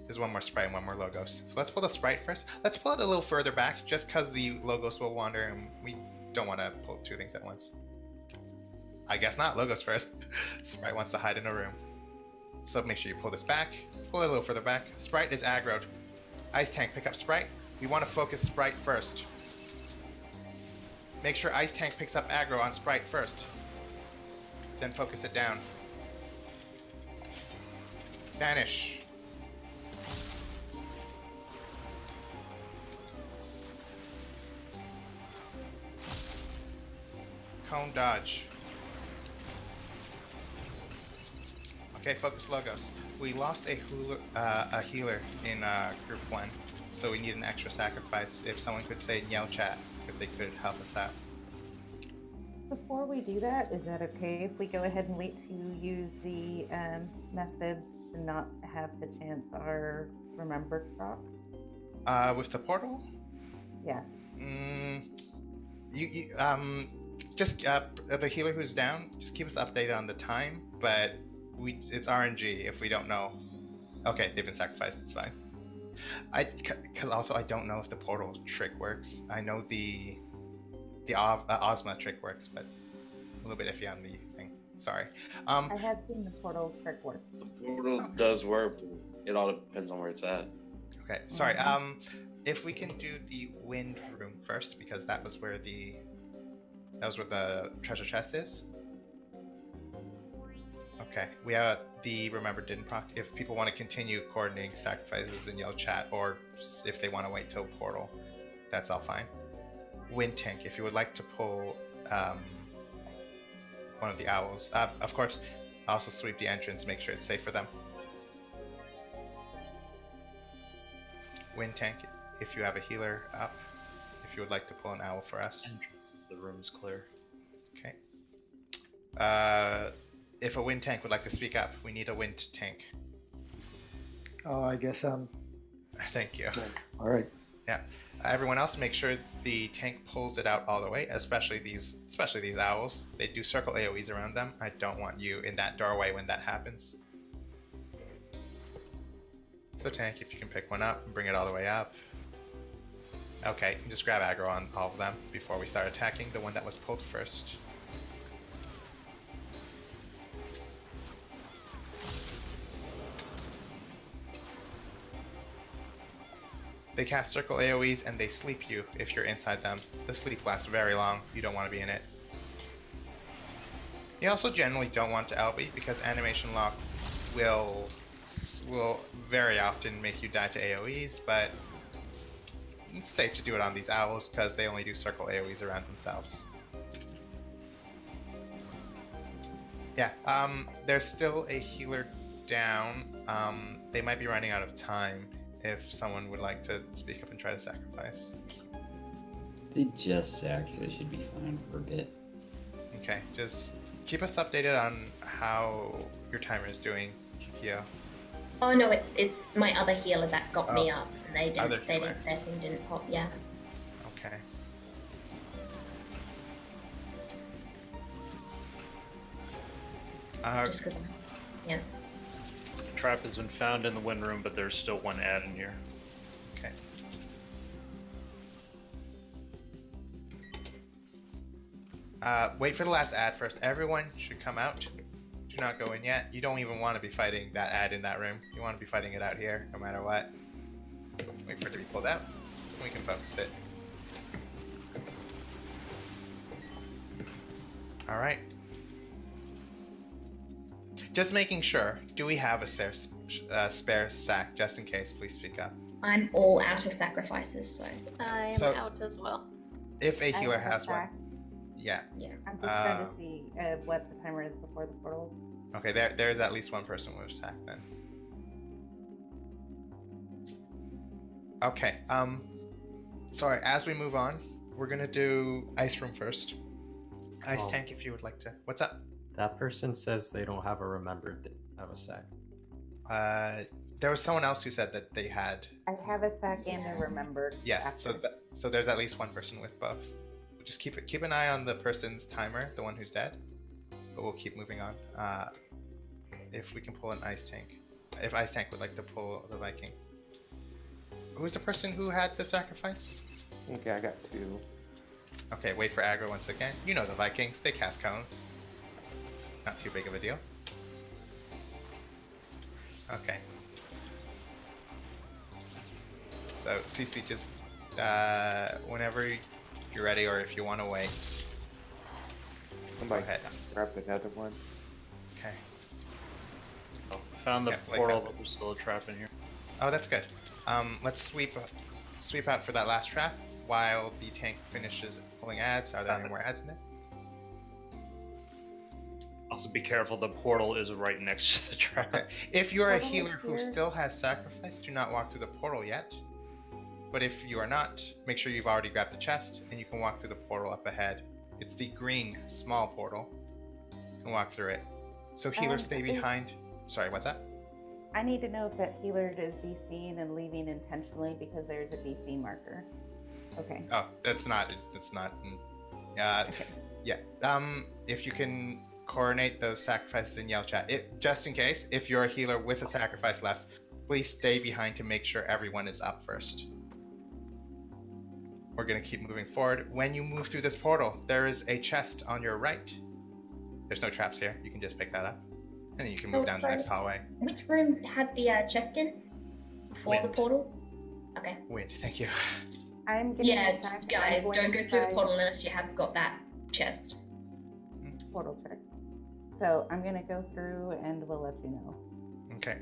There's one more Sprite and one more Logos. So let's pull the Sprite first. Let's pull it a little further back, just because the Logos will wander, and we don't want to pull two things at once. I guess not. Logos first. Sprite wants to hide in a room. So make sure you pull this back. Pull it a little further back. Sprite is aggroed. Ice Tank, pick up Sprite. We want to focus Sprite first. Make sure Ice Tank picks up aggro on Sprite first. Then focus it down. Vanish. Cone dodge. Okay, focus Logos. We lost a healer in group 1, so we need an extra sacrifice. If someone could say in Yell chat if they could help us out. Before we do that, is that okay if we go ahead and wait to use the method to not have to chance our remembered proc? With the portal? Yeah. Just the healer who's down, just keep us updated on the time, but it's RNG if we don't know. Okay, they've been sacrificed, it's fine. Because also I don't know if the portal trick works. I know the Ozma trick works, but a little bit iffy on the thing. Sorry. I have seen the portal trick work. The portal does work. It all depends on where it's at. Okay, sorry. If we can do the wind room first, because that was where the treasure chest is. Okay, we have the remember didn't proc. If people want to continue coordinating sacrifices in Yell chat, or if they want to wait till portal, that's all fine. Wind tank, if you would like to pull one of the owls, of course, also sweep the entrance, make sure it's safe for them. Wind tank, if you have a healer up, if you would like to pull an owl for us. The room is clear. Okay. If a wind tank would like to speak up, we need a wind tank. Oh, I guess Thank you. all right. Yeah. Everyone else, make sure the tank pulls it out all the way, especially these owls. They do circle AoEs around them. I don't want you in that doorway when that happens. So tank, if you can pick one up and bring it all the way up. Okay, you can just grab aggro on all of them before we start attacking the one that was pulled first. They cast circle AoEs and they sleep you if you're inside them. The sleep lasts very long. You don't want to be in it. You also generally don't want to LB because animation lock will very often make you die to AoEs, but it's safe to do it on these owls because they only do circle AoEs around themselves. Yeah, there's still a healer down. They might be running out of time. If someone would like to speak up and try to sacrifice. They just sacked, so they should be fine for a bit. Okay, just keep us updated on how your timer is doing, Kyo. Oh no, it's my other healer that got me up, and their thing didn't pop. Yeah. Okay. Just 'cause yeah. Trap has been found in the wind room, but there's still one ad in here. Okay. Wait for the last ad first. Everyone should come out. Do not go in yet. You don't even want to be fighting that ad in that room. You want to be fighting it out here, no matter what. Wait for it to be pulled out. We can focus it. All right. Just making sure. Do we have a spare sack, just in case? Please speak up. I'm all out of sacrifices, so. I am out as well. If a I healer have a has one. sack. Yeah. I'm just trying to see what the timer is before the portal. Okay, there's at least one person with a sack then. Okay, sorry, as we move on, we're gonna do ice room first. Ice tank, if you would like to. What's up? That person says they don't have a remembered have a sack. There was someone else who said that they had. I have a sack and a remembered. Yes, after. so there's at least one person with both. Just keep an eye on the person's timer, the one who's dead. But we'll keep moving on. If we can pull an ice tank, if ice tank would like to pull the Viking. Who's the person who had the sacrifice? Okay, I got 2. Okay, wait for aggro once again. You know the Vikings, they cast cones. Not too big of a deal. Okay. So CC, just whenever you're ready, or if you want to wait. Somebody go ahead. grab another one. Okay. Oh, found the Yeah, Blake portal, has it. but there's still a trap in here. Oh, that's good. Let's sweep out for that last trap while the tank finishes pulling ads. Are there any more ads in there? Also, be careful. The portal is right next to the trap. Okay. If you're a Portal healer is who here. still has sacrifice, do not walk through the portal yet. But if you are not, make sure you've already grabbed the chest and you can walk through the portal up ahead. It's the green small portal. You can walk through it. So healers stay behind. Sorry, what's that? I need to know if that healer is DCing and leaving intentionally because there's a DC marker. Okay. Oh, that's not. Okay. Yeah. If you can coordinate those sacrifices in yell chat, just in case, if you're a healer with a sacrifice left, please stay behind to make sure everyone is up first. We're gonna keep moving forward. When you move through this portal, there is a chest on your right. There's no traps here. You can just pick that up, and then you can move down the next hallway. Which room had the chest in? Before the Wind. portal? Okay. Wind. Thank you. I'm getting Yeah, a sack. guys, I'm going don't go through the inside portal unless you have got that chest. Portal check. So I'm gonna go through and we'll let you know. Okay.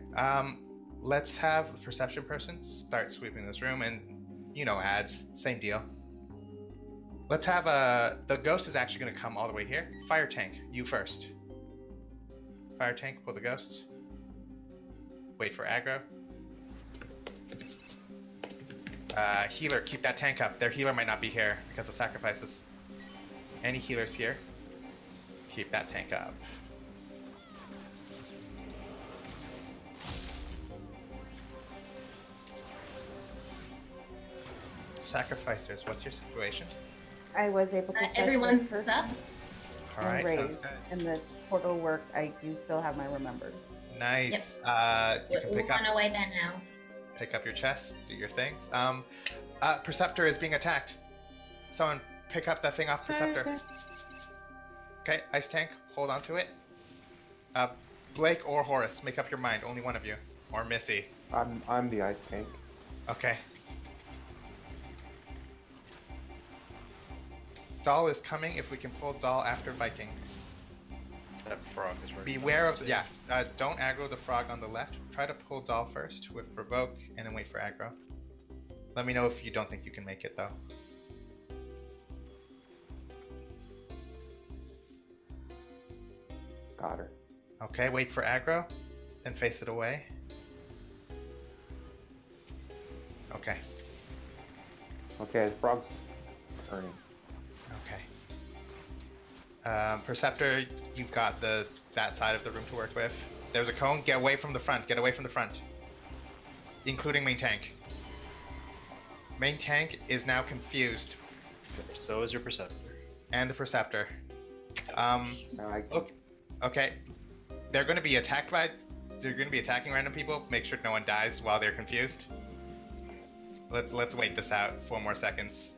Let's have a perception person start sweeping this room, and ads, same deal. Let's have the ghost is actually going to come all the way here. Fire tank, you first. Fire tank, pull the ghost. Wait for aggro. Healer, keep that tank up. Their healer might not be here because of sacrifices. Any healers here? Keep that tank up. Sacrificers, what's your situation? I was able to set Everyone's this person up. All and right, sounds raise, good. and the portal worked. I do still have my remembered. Nice. You We're can all pick up on our way there now. your chest, do your things. Preceptor is being attacked. Someone pick up that thing off Preceptor. Okay, ice tank, hold on to it. Blake or Horace, make up your mind. Only one of you, or Missy. I'm the ice tank. Okay. Doll is coming. If we can pull Doll after Viking. That frog is right. Beware of don't aggro the frog on the left. Try to pull Doll first with provoke, and then wait for aggro. Let me know if you don't think you can make it though. Got her. Okay, wait for aggro, then face it away. Okay. Okay, the frog's turning. Okay. Preceptor, you've got that side of the room to work with. There's a cone. Get away from the front. Get away from the front. Including main tank. Main tank is now confused. So is your Preceptor. And the Preceptor. Look. Okay. They're going to be attacked by... They're going to be attacking random people. Make sure no one dies while they're confused. Let's wait this out. 4 more seconds.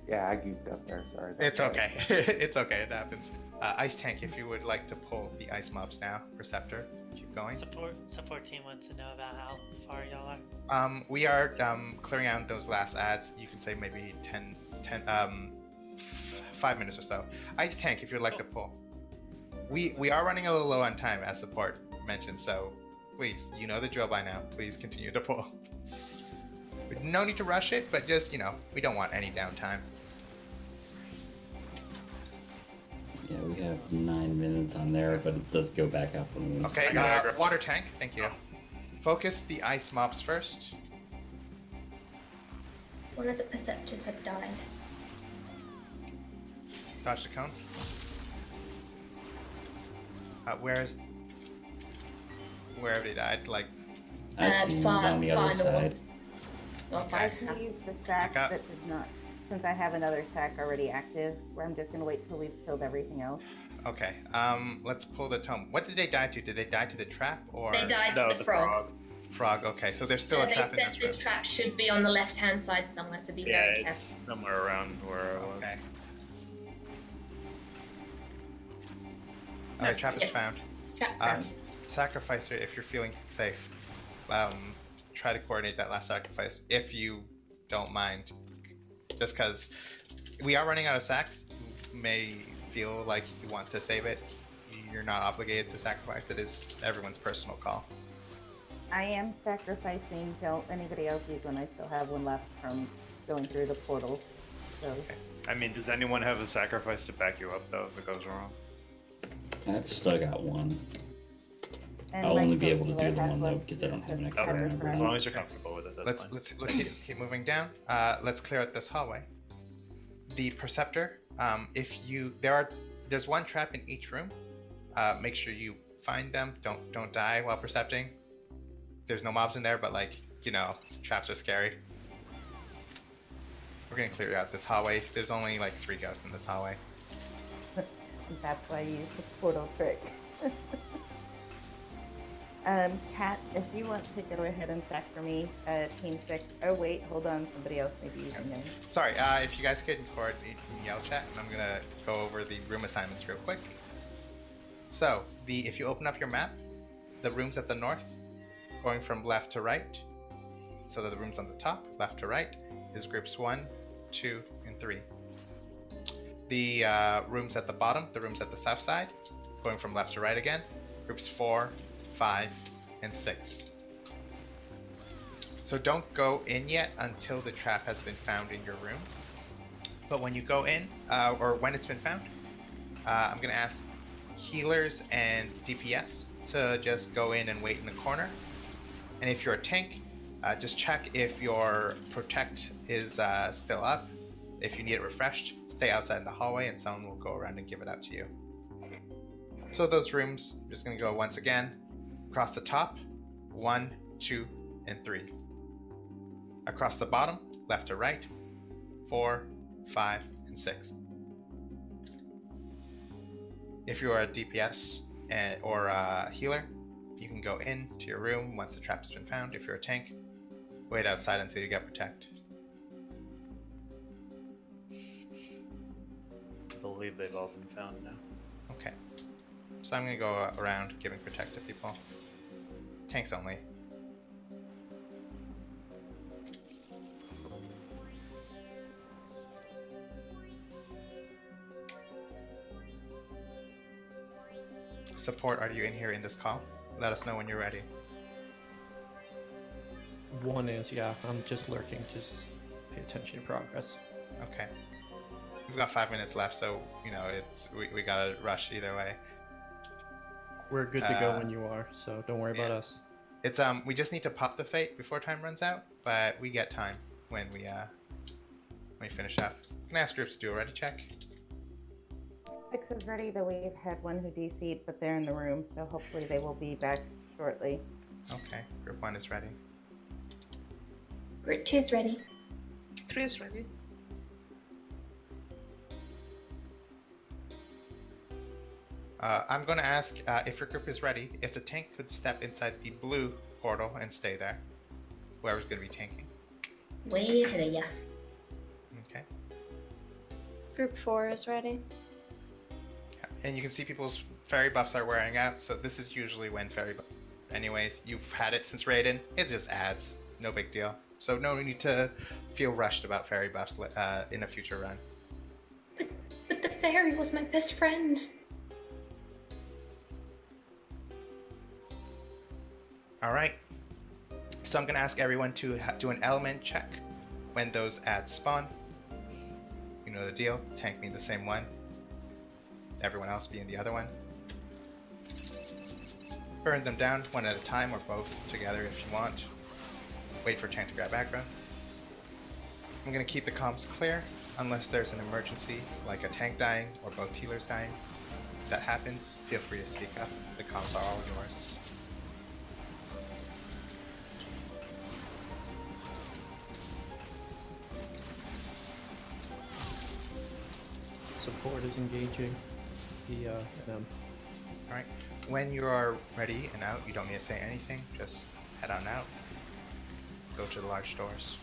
Yeah, I goofed up there. Sorry. about It's that. okay. It's okay. It happens. Ice Tank, if you would like to pull the ice mobs now, Perceptor, keep going. Support team wants to know about how far y'all are. We are clearing out those last ads. You can say maybe 5 minutes or so. Ice Tank, if you'd like to pull. We are running a little low on time, as support mentioned, so please, you know the drill by now. Please continue to pull. No need to rush it, but just, we don't want any downtime. Yeah, we have 9 minutes on there, but it does go back up when we... Okay, water tank, thank you. Focus the ice mobs first. One of the Perceptors have died. Dodge the cone. Where have they died? Like, on the other side. I can use the sack that does not, since I have another sack already active, where I'm just going to wait till we've killed everything else. Okay, let's pull the tome. What did they die to? Did they die to the trap or? They died to the frog. Frog, okay, so there's still a trap in this They said room. the trap should be on the left-hand side somewhere, so be very it's careful. somewhere around where I was. Okay. Alright, trap is found. Trap's found. Sacrificer, if you're feeling safe, try to coordinate that last sacrifice if you don't mind. Just because we are running out of sacks, you may feel like you want to save it. You're not obligated to sacrifice. It is everyone's personal call. I am sacrificing. Don't anybody else use one. I still have one left from going through the portal. So. Okay. I mean, does anyone have a sacrifice to back you up though if it goes wrong? I've still got one. And I'll my only be able to co-healer do the has one though because I don't have an extra Okay, number. as long as you're comfortable with it, that's fine. Let's keep moving down. Let's clear out this hallway. The Perceptor. There's one trap in each room. Make sure you find them. Don't die while percepting. There's no mobs in there, but traps are scary. We're gonna clear out this hallway. There's only 3 ghosts in this hallway. That's why I use the portal trick. Kat, if you want to go ahead and sack for me, Team 6. Oh wait, hold on, somebody else may be using them. Sorry, if you guys could coordinate in yell chat, and I'm gonna go over the room assignments real quick. So, if you open up your map, the rooms at the north, going from left to right, so that the rooms on the top, left to right, is groups 1, 2, and 3. The rooms at the bottom, the rooms at the south side, going from left to right again, groups 4, 5, and 6. So don't go in yet until the trap has been found in your room. But when you go in, or when it's been found, I'm going to ask healers and DPS to just go in and wait in the corner. And if you're a tank, just check if your protect is still up. If you need it refreshed, stay outside in the hallway and someone will go around and give it out to you. So those rooms, I'm just going to go once again. Across the top, 1, 2, and 3. Across the bottom, left to right, 4, 5, and 6. If you are a DPS or a healer, you can go into your room once the trap's been found. If you're a tank, wait outside until you get protect. I believe they've all been found now. Okay. So I'm going to go around giving protect to people. Tanks only. Support, are you in here in this call? Let us know when you're ready. One is, yeah. I'm just lurking to pay attention to progress. Okay. We've got 5 minutes left, so we gotta rush either way. We're good to go when you are, so don't worry about us. It's we just need to pop the fate before time runs out, but we get time when we finish up. Can I ask groups to do a ready check? 6 is ready, though we've had one who DC'd, but they're in the room, so hopefully they will be back shortly. Okay, group 1 is ready. Group 2 is ready. 3 is ready. I'm going to ask if your group is ready, if the tank could step inside the blue portal and stay there. Whoever's going to be tanking. Way ahead of ya. Okay. Group 4 is ready. And you can see people's fairy buffs are wearing out, so this is usually when fairy buff. Anyways, you've had it since Raiden. It just adds. No big deal. So no need to feel rushed about fairy buffs in a future run. But the fairy was my best friend. Alright. So I'm going to ask everyone to do an element check when those ads spawn. You know the deal. Tank being the same one. Everyone else being the other one. Burn them down one at a time or both together if you want. Wait for tank to grab aggro. I'm going to keep the comms clear unless there's an emergency like a tank dying or both healers dying. If that happens, feel free to speak up. The comms are all yours. Support is engaging the them. Alright, when you are ready and out, you don't need to say anything, just head on out. Go to the large doors.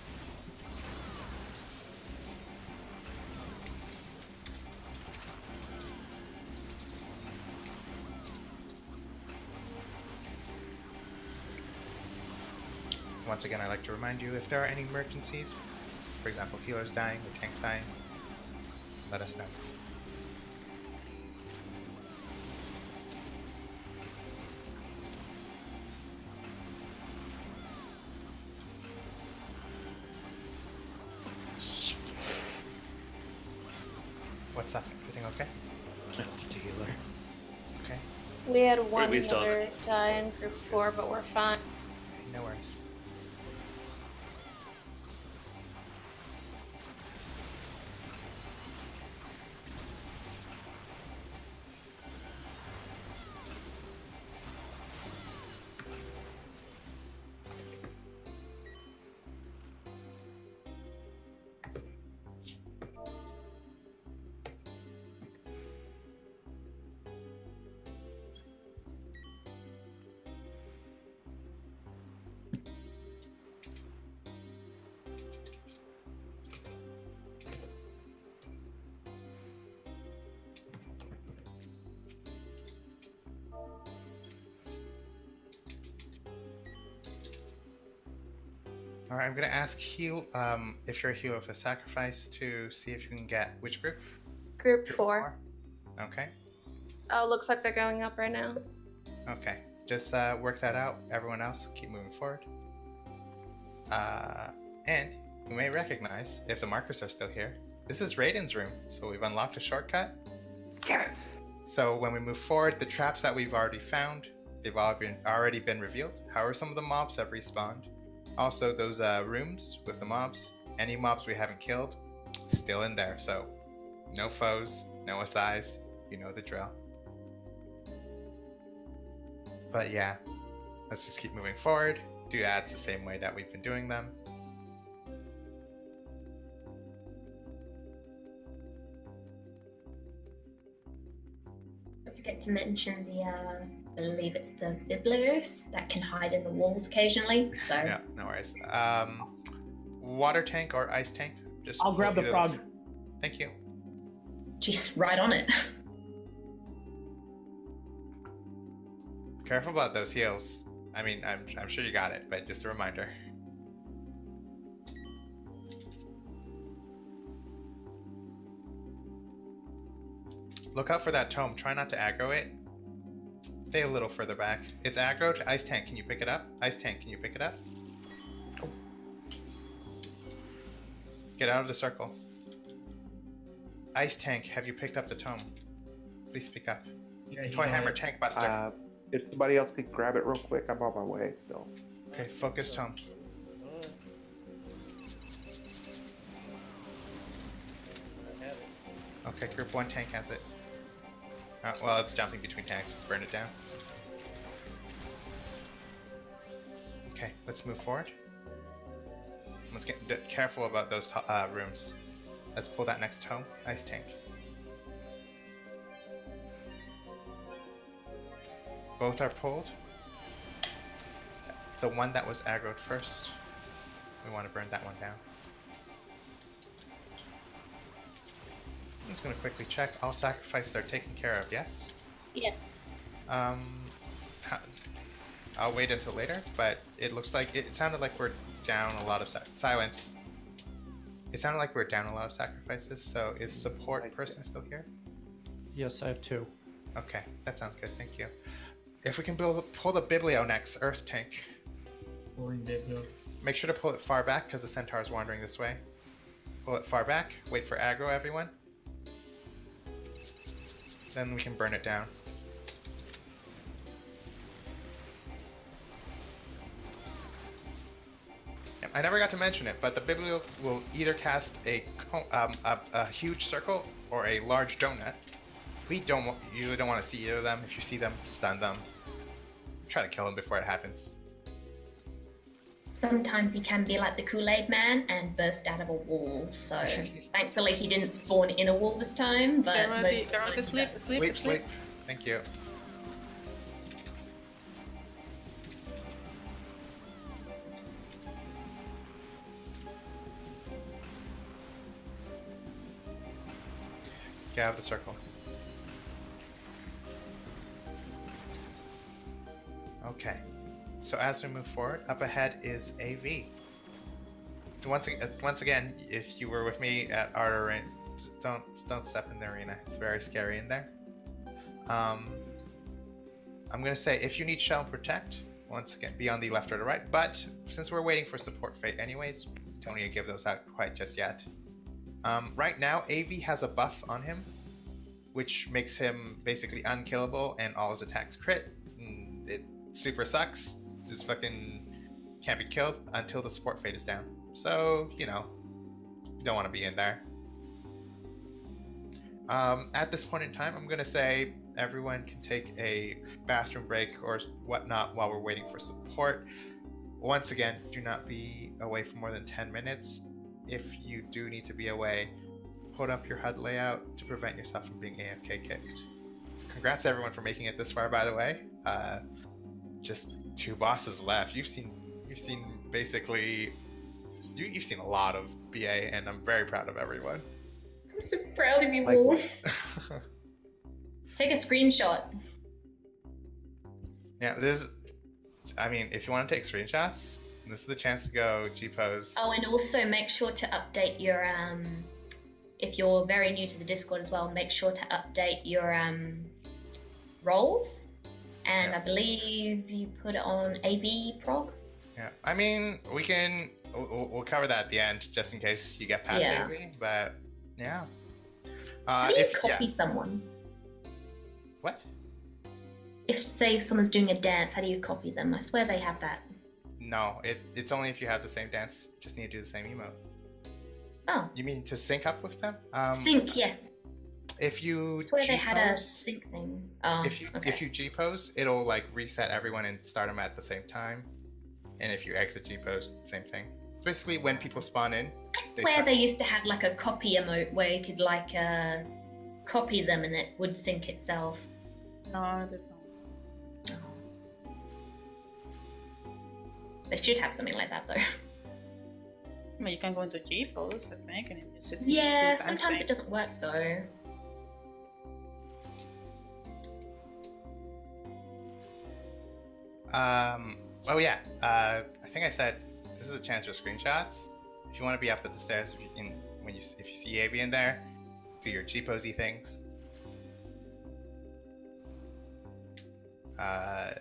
Once again, I'd like to remind you if there are any emergencies, for example, healers dying or tanks dying, let us know. What's up? Everything okay? It's the healer. Okay. We had one we still healer die in group 4, but we're fine. No worries. Alright, I'm gonna ask heal, if you're a healer with a sacrifice, to see if you can get which group? Group 4. Okay. Oh, looks like they're going up right now. Okay. Just work that out. Everyone else, keep moving forward. And you may recognize, if the markers are still here, this is Raiden's room, so we've unlocked a shortcut. Yes! So when we move forward, the traps that we've already found, they've already been revealed. However, some of the mobs have respawned. Also, those rooms with the mobs, any mobs we haven't killed, still in there. So, no foes, no SIs, you know the drill. But yeah, let's just keep moving forward. Do ads the same way that we've been doing them. Don't forget to mention the, I believe it's the Biblios that can hide in the walls occasionally. So Yeah, no worries. Water tank or ice tank? Just I'll grab the frog. Thank you. Jeez, right on it. Careful about those heals. I mean, I'm sure you got it, but just a reminder. Look out for that tome. Try not to aggro it. Stay a little further back. It's aggro to ice tank. Can you pick it up? Ice tank, can you pick it up? Get out of the circle. Ice tank, have you picked up the tome? Please speak up. Yeah, Toy hammer, tank buster. If somebody else could grab it real quick, I'm on my way still. Okay, focus tome. Okay, group 1 tank has it. Well, it's jumping between tanks. Just burn it down. Okay, let's move forward. Let's get careful about those rooms. Let's pull that next tome. Ice tank. Both are pulled. The one that was aggroed first, we want to burn that one down. just gonna quickly check. All sacrifices are taken care of. Yes. Yes. I'll wait until later, but it looks like it sounded like we're down a lot of silence. It sounded like we're down a lot of sacrifices. So is support person still here? Yes, I have 2. Okay, that sounds good. Thank you. If we can pull the Biblio next, Earth Tank. Pulling Biblio. Make sure to pull it far back because the centaur is wandering this way. Pull it far back. Wait for aggro, everyone. Then we can burn it down. Yep, I never got to mention it, but the Biblio will either cast a huge circle or a large donut. We usually don't want to see either of them. If you see them, stun them. Try to kill them before it happens. Sometimes he can be like the Kool-Aid man and burst out of a wall. So thankfully he didn't spawn in a wall this time. But They're on to sleep. Sleep. Thank you. Get out of the circle. Okay. So as we move forward, up ahead is AV. Once again, if you were with me at Art Arena, don't step in the arena. It's very scary in there. I'm gonna say if you need Shell Protect, once again, be on the left or the right. But since we're waiting for Support Fate anyways, don't need to give those out quite just yet. Right now, AV has a buff on him, which makes him basically unkillable and all his attacks crit. It super sucks. Just fucking can't be killed until the Support Fate is down. So, you know, you don't want to be in there. At this point in time, I'm going to say everyone can take a bathroom break or whatnot while we're waiting for support. Once again, do not be away for more than 10 minutes. If you do need to be away, put up your HUD layout to prevent yourself from being AFK kicked. Congrats everyone for making it this far, by the way. Just 2 bosses left. You've seen basically you've seen a lot of BA, and I'm very proud of everyone. I'm so proud of you, Wolf. Take a screenshot. Yeah, I mean, if you want to take screenshots, this is the chance to go G-pose. Oh, and also make sure to update your if you're very new to the Discord as well, make sure to update your roles. And I believe you put it on AV prog. Yeah, I mean, we'll cover that at the end, just in case you get past AV. But yeah. How do you copy someone? What? If say someone's doing a dance, how do you copy them? I swear they have that. No, it's only if you have the same dance. Just need to do the same emote. Oh. You mean to sync up with them? Sync, yes. If you I swear they had a sync thing. Oh, if you G-pose, it'll like reset everyone and start them at the same time. And if you exit G-pose, same thing. It's basically when people spawn in. I swear they used to have like a copy emote where you could like copy them and it would sync itself. No, they don't. They should have something like that though. I mean, you can go into G-pose, I think, and you sit. Yeah, sometimes it doesn't work though. Oh yeah. I think I said this is a chance for screenshots. If you want to be up at the stairs, if you see AV in there, do your G-posey things. I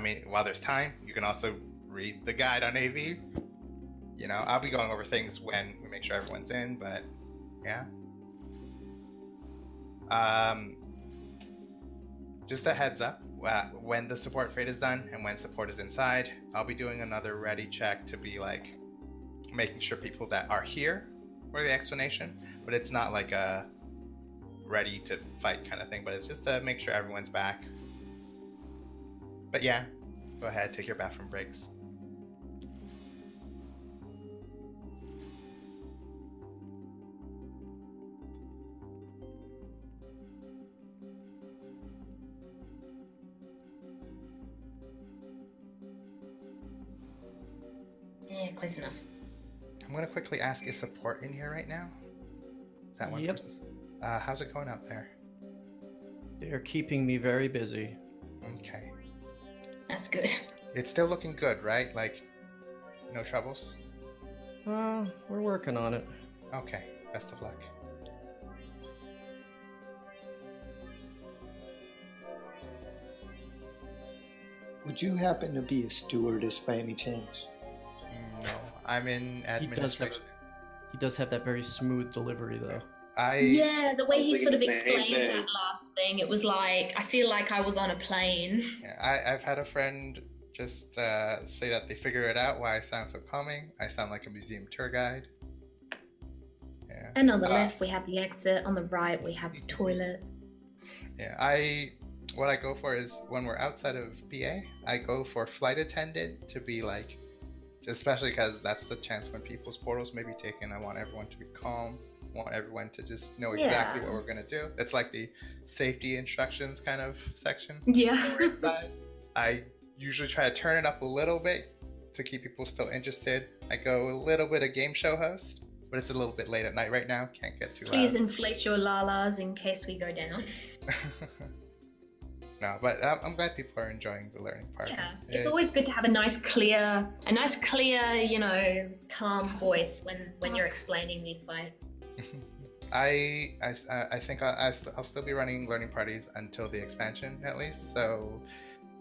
mean, while there's time, you can also read the guide on AV. You know, I'll be going over things when we make sure everyone's in, but yeah. Just a heads up, when the support fate is done and when support is inside, I'll be doing another ready check to be like making sure people that are here for the explanation, but it's not like a ready to fight kind of thing, but it's just to make sure everyone's back. But yeah, go ahead, take your bathroom breaks. Yeah, close enough. I'm gonna quickly ask, is support in here right now? That one person. How's it going out there? They're keeping me very busy. Okay. That's good. It's still looking good, right? Like, no troubles? We're working on it. Okay, best of luck. Would you happen to be a stewardess by any chance? No, I'm in administration. He does have that very smooth delivery, though. Yeah, the way I was he thinking sort of the same explained thing. that last thing, it was like, I feel like I was on a plane. Yeah, I've had a friend just say that they figure it out why I sound so calming. I sound like a museum tour guide. Yeah. And on the left, we have the exit. On the right, we have the toilet. Yeah, what I go for is when we're outside of PA, I go for flight attendant to be like, especially because that's the chance when people's portals may be taken. I want everyone to be calm. I want everyone to just know exactly what we're gonna do. It's like the safety instructions kind of section. Yeah. I usually try to turn it up a little bit to keep people still interested. I go a little bit of game show host, but it's a little bit late at night right now. Can't get too loud. Please inflate your lalas in case we go down. No, but I'm glad people are enjoying the learning part. Yeah, it's always good to have a nice clear, calm voice when you're explaining these fights. I think I'll still be running learning parties until the expansion at least. So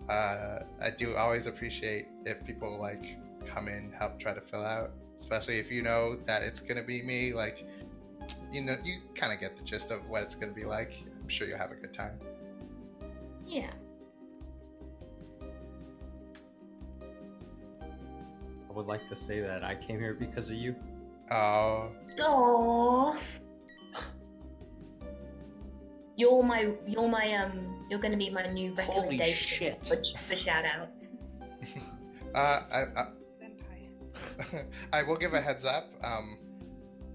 I do always appreciate if people like come in, help try to fill out, especially if you know that it's gonna be me. Like, you kind of get the gist of what it's gonna be like. I'm sure you'll have a good time. Yeah. I would like to say that I came here because of you. Oh. Aww. You're gonna be my new recommendation for shout outs. I will give a heads up. I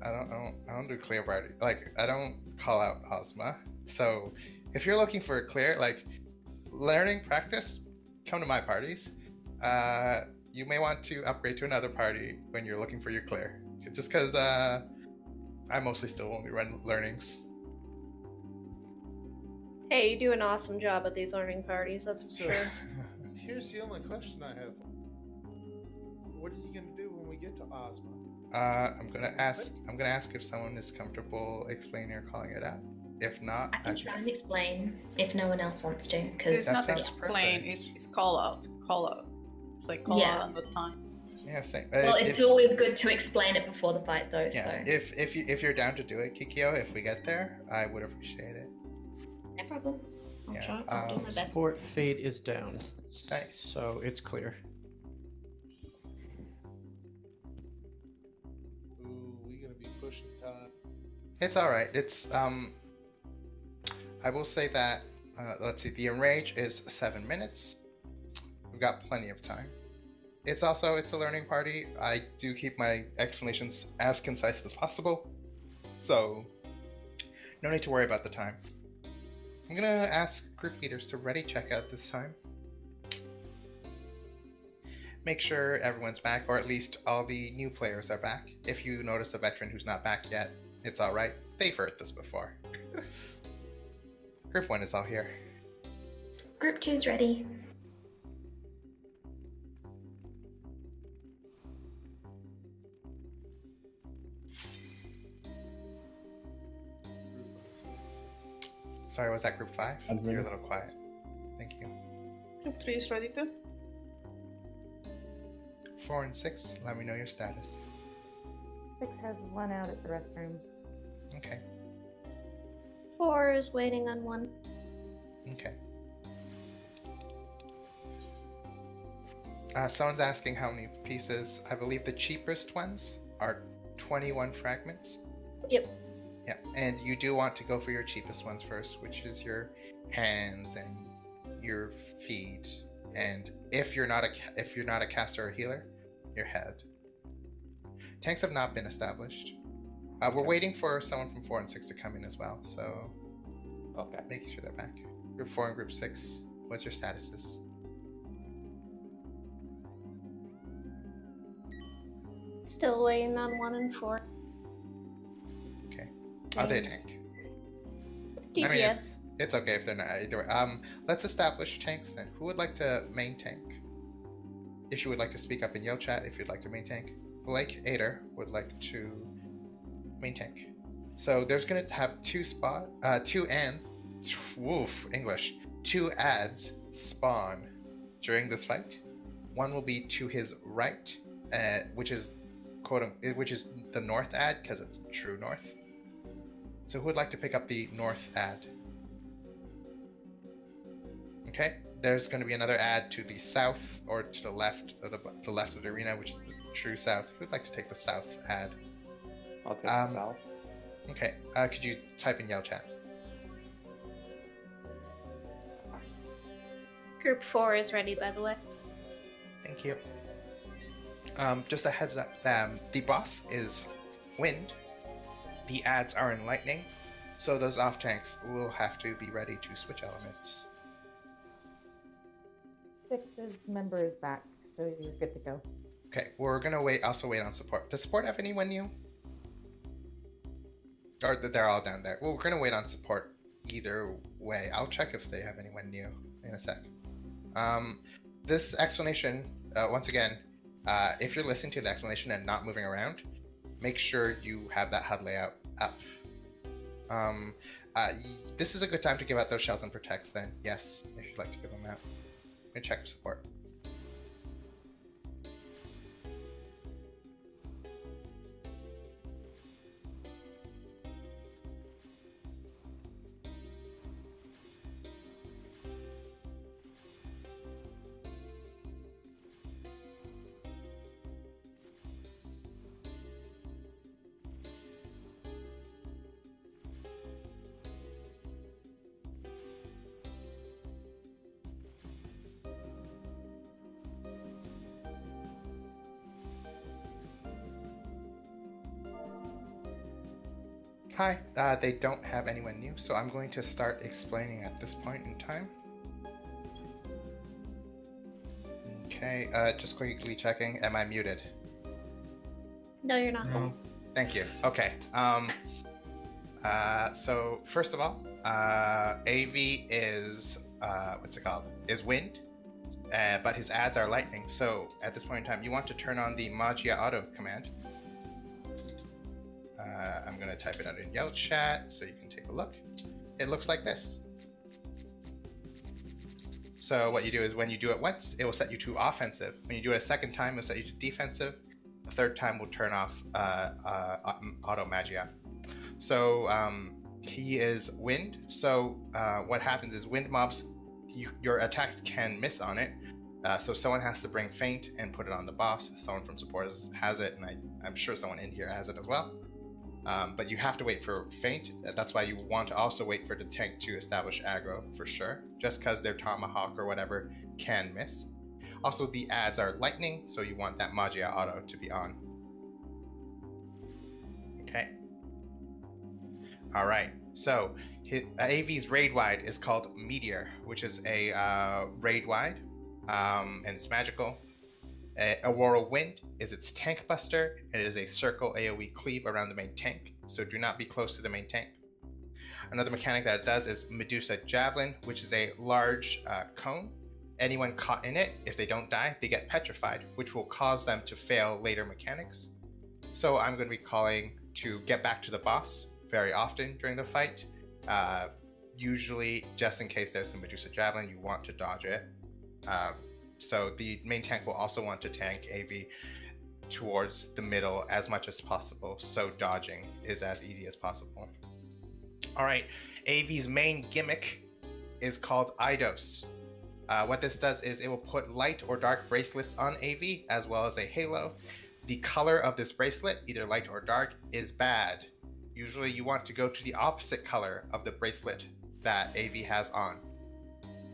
don't do clear party. Like, I don't call out Ozma. So if you're looking for a clear, like, learning practice, come to my parties. You may want to upgrade to another party when you're looking for your clear. Just because I mostly still only run learnings. Hey, you do an awesome job at these learning parties, that's for sure. Here's the only question I have. What are you gonna do when we get to Ozma? I'm gonna ask if someone is comfortable explaining or calling it out. If not, I can try and explain if no one else wants to. It's not explain, it's call out. Call out. It's like call out on the time. Yeah, same. Well, it's always good to explain it before the fight, though. Yeah. So. If you're down to do it, Kikyo, if we get there, I would appreciate it. No problem. I'll try. I'll do my best. Support fade is down. Nice. So it's clear. Ooh, we're gonna be pushing time. It's all right. It's I will say that let's see. The enrage is 7 minutes. We've got plenty of time. It's a learning party. I do keep my explanations as concise as possible, so no need to worry about the time. I'm gonna ask group leaders to ready check out this time. Make sure everyone's back, or at least all the new players are back. If you notice a veteran who's not back yet, it's alright. They've heard this before. Group 1 is all here. Group 2's ready. Sorry, was that group 5? You're a little quiet. Thank you. Group 3 is ready too. 4 and 6, let me know your status. 6 has one out at the restroom. Okay. 4 is waiting on 1. Okay. Someone's asking how many pieces. I believe the cheapest ones are 21 fragments. Yep. Yeah, and you do want to go for your cheapest ones first, which is your hands and your feet, and if you're not a caster or healer, your head. Tanks have not been established. We're waiting for someone from 4 and 6 to come in as well, so making sure they're back. Group 4 and Group 6, what's your statuses? Still waiting on 1 and 4. Okay. Are they a tank? DPS. It's okay if they're not either way. Let's establish tanks then. Who would like to main tank? If you would like to speak up in Yo chat, if you'd like to main tank. Blake Ader would like to main tank. So there's gonna have two ads spawn during this fight. One will be to his right, which is the north ad because it's true north. So who would like to pick up the north ad? Okay, there's going to be another ad to the south or to the left of the left of the arena, which is the true south. Who'd like to take the south ad? I'll take the south. Okay, could you type in Yell chat? Group 4 is ready, by the way. Thank you. Just a heads up, the boss is wind. The ads are in lightning, so those off tanks will have to be ready to switch elements. Six's member is back, so you're good to go. Okay, we're gonna wait on support. Does support have anyone new? Or they're all down there. Well, we're gonna wait on support either way. I'll check if they have anyone new in a sec. This explanation, once again, if you're listening to the explanation and not moving around, make sure you have that HUD layout up. This is a good time to give out those shells and protects then. Yes, if you'd like to give them out. I'm gonna check for support. Hi, they don't have anyone new, so I'm going to start explaining at this point in time. Okay, just quickly checking, am I muted? No, you're not. No. Thank you. Okay, so first of all, AV is, is wind, but his ads are lightning, so at this point in time, you want to turn on the Magia Auto command. I'm going to type it out in Yell chat so you can take a look. It looks like this. So what you do is when you do it once, it will set you to offensive. When you do it a second time, it will set you to defensive. The third time will turn off auto magia. So he is wind. So what happens is wind mobs, your attacks can miss on it. So someone has to bring feint and put it on the boss. Someone from support has it, and I'm sure someone in here has it as well. But you have to wait for feint. That's why you want to also wait for the tank to establish aggro for sure, just because their tomahawk or whatever can miss. Also, the ads are lightning, so you want that Magia Auto to be on. Okay. All right. So AV's raid wide is called Meteor, which is a raid wide, and it's magical. Aurora Wind is its tank buster. It is a circle AoE cleave around the main tank, so do not be close to the main tank. Another mechanic that it does is Medusa Javelin, which is a large cone. Anyone caught in it, if they don't die, they get petrified, which will cause them to fail later mechanics. So I'm going to be calling to get back to the boss very often during the fight. Usually, just in case there's some Medusa Javelin, you want to dodge it. So the main tank will also want to tank AV towards the middle as much as possible, so dodging is as easy as possible. All right, AV's main gimmick is called Eidos. What this does is it will put light or dark bracelets on AV as well as a halo. The color of this bracelet, either light or dark, is bad. Usually you want to go to the opposite color of the bracelet that AV has on.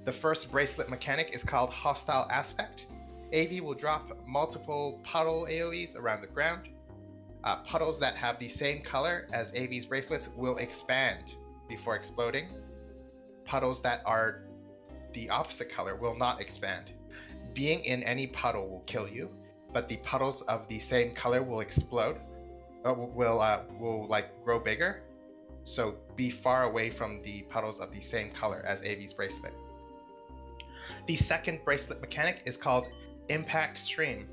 The first bracelet mechanic is called Hostile Aspect. AV will drop multiple puddle AoEs around the ground. Puddles that have the same color as AV's bracelets will expand before exploding. Puddles that are the opposite color will not expand. Being in any puddle will kill you, but the puddles of the same color will explode, will like grow bigger. So be far away from the puddles of the same color as AV's bracelet. The second bracelet mechanic is called Impact Stream.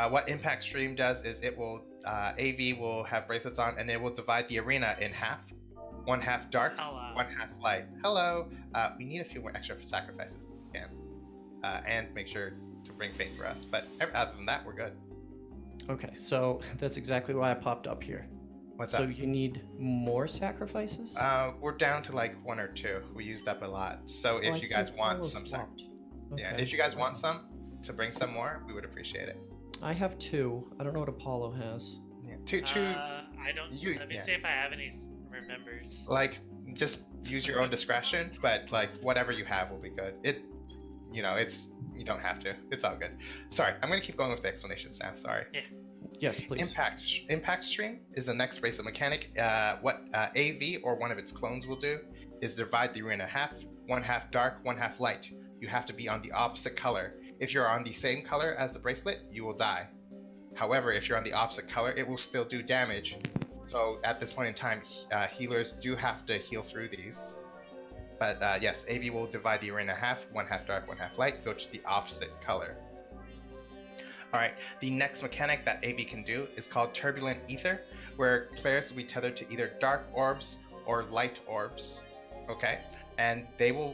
What Impact Stream does is it will AV will have bracelets on, and it will divide the arena in half. One half dark, one half light. Hello. We need a few more extra sacrifices, again, and make sure to bring fate for us. But other than that, we're good. Okay, so that's exactly why I popped up here. What's so up? you need more sacrifices? We're down to like 1 or 2. We used up a lot. So if you guys want some, yeah, if you guys want some to bring some more, we would appreciate it. I have 2. I don't know what Apollo has. Yeah, two. I don't. Let me see if I have any remembers. Like, just use your own discretion, but like whatever you have will be good. You don't have to. It's all good. Sorry, I'm gonna keep going with the explanation, Sam. Sorry. Yeah. Yes, please. Impact Stream is the next bracelet mechanic. What AV or one of its clones will do is divide the arena half. One half dark, one half light. You have to be on the opposite color. If you're on the same color as the bracelet, you will die. However, if you're on the opposite color, it will still do damage. So at this point in time, healers do have to heal through these. But yes, AV will divide the arena half, one half dark, one half light, go to the opposite color. Alright, the next mechanic that AV can do is called Turbulent Ether, where players will be tethered to either dark orbs or light orbs. Okay? And they will,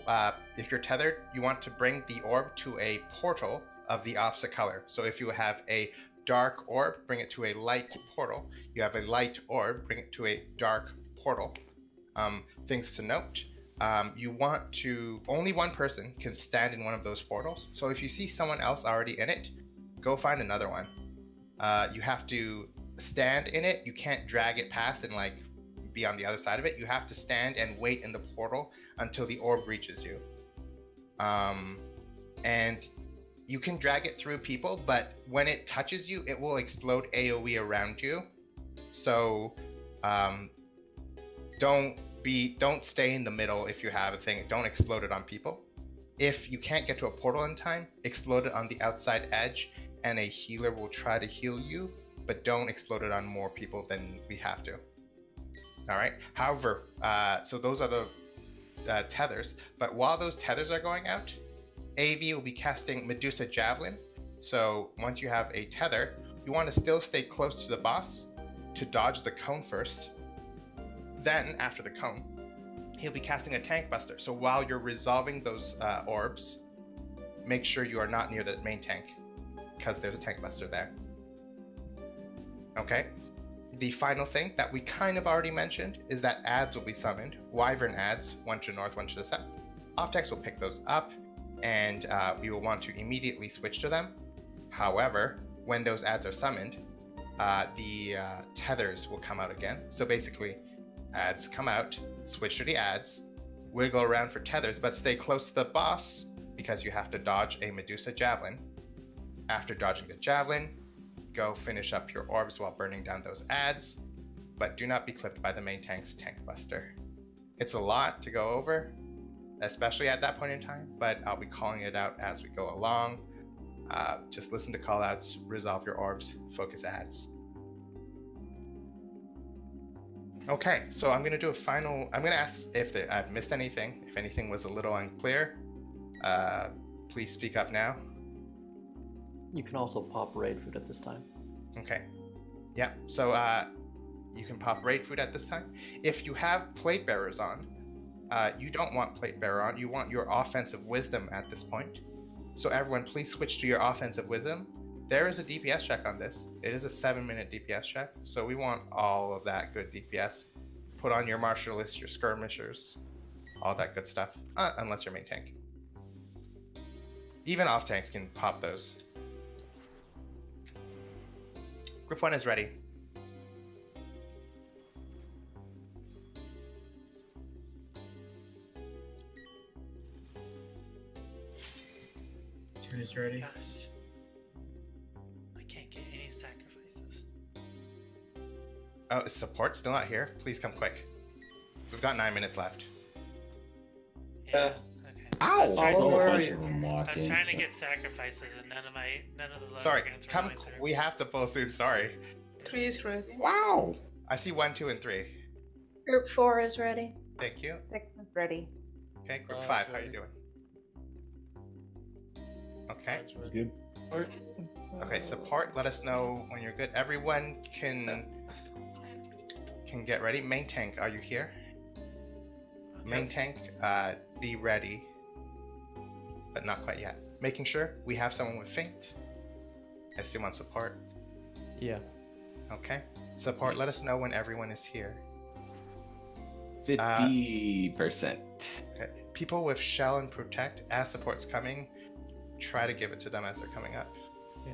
if you're tethered, you want to bring the orb to a portal of the opposite color. So if you have a dark orb, bring it to a light portal. You have a light orb, bring it to a dark portal. Things to note. You want to, only one person can stand in one of those portals. So if you see someone else already in it, go find another one. You have to stand in it. You can't drag it past and like be on the other side of it. You have to stand and wait in the portal until the orb reaches you. And you can drag it through people, but when it touches you, it will explode AoE around you. So don't stay in the middle if you have a thing. Don't explode it on people. If you can't get to a portal in time, explode it on the outside edge, and a healer will try to heal you, but don't explode it on more people than we have to. All right. However, so those are the tethers. But while those tethers are going out, AV will be casting Medusa Javelin. So once you have a tether, you want to still stay close to the boss to dodge the cone first. Then, after the cone, he'll be casting a Tank Buster. So while you're resolving those orbs, make sure you are not near the main tank, because there's a Tank Buster there. Okay? The final thing that we kind of already mentioned is that ads will be summoned. Wyvern ads, one to the north, one to the south. Optex will pick those up, and we will want to immediately switch to them. However, when those ads are summoned, the tethers will come out again. So basically, ads come out, switch to the ads, wiggle around for tethers, but stay close to the boss because you have to dodge a Medusa Javelin. After dodging the Javelin, go finish up your orbs while burning down those ads, but do not be clipped by the main tank's Tank Buster. It's a lot to go over, especially at that point in time, but I'll be calling it out as we go along. Just listen to callouts, resolve your orbs, focus ads. Okay, so I'm gonna do a final. I'm gonna ask if I've missed anything. If anything was a little unclear, please speak up now. You can also pop raid food at this time. Okay. Yeah. So you can pop raid food at this time. If you have plate bearers on, you don't want plate bearer on. You want your offensive wisdom at this point. So everyone, please switch to your offensive wisdom. There is a DPS check on this. It is a 7-minute DPS check, so we want all of that good DPS. Put on your martialists, your skirmishers, all that good stuff, unless you're main tank. Even off tanks can pop those. Group 1 is ready. Turn is ready. Gosh. I can't get any sacrifices. Oh, is support still not here? Please come quick. We've got 9 minutes left. Yeah. Okay. Ow! I was trying So to- a bunch of them I was walking. trying to get sacrifices, and none of the Sorry, guns were come. going through. We have to pull soon. Sorry. 3 is ready. Wow! I see 1, 2, and 3. Group 4 is ready. Thank you. 6 is ready. Okay, group 5, Five's how are you ready. doing? Okay. Good. Okay, support, let us know when you're good. Everyone can get ready. Main tank, are you here? Main tank, be ready. But not quite yet. Making sure we have someone with faint. I assume on support. Yeah. Okay. Support, let us know when everyone is here. 50%. Okay. People with shell and protect, as support's coming, try to give it to them as they're coming up. Yeah.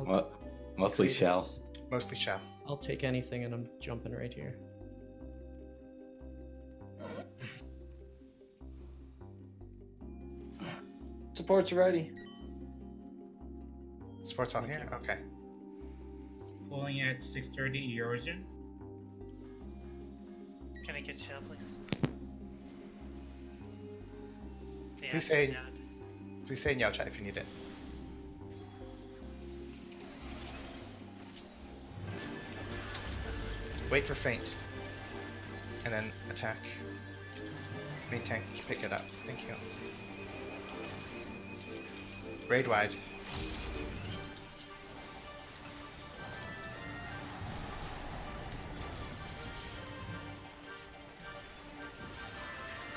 Well, mostly shell. Mostly shell. I'll take anything and I'm jumping right here. Support's ready. Support's on here? Okay. Pulling at 6:30 Erosion. Can I get shell, please? Yeah, Please say in Yao chat if you need it. Wait for faint. And then attack. Main tank, pick it up. Thank you. Raid wide.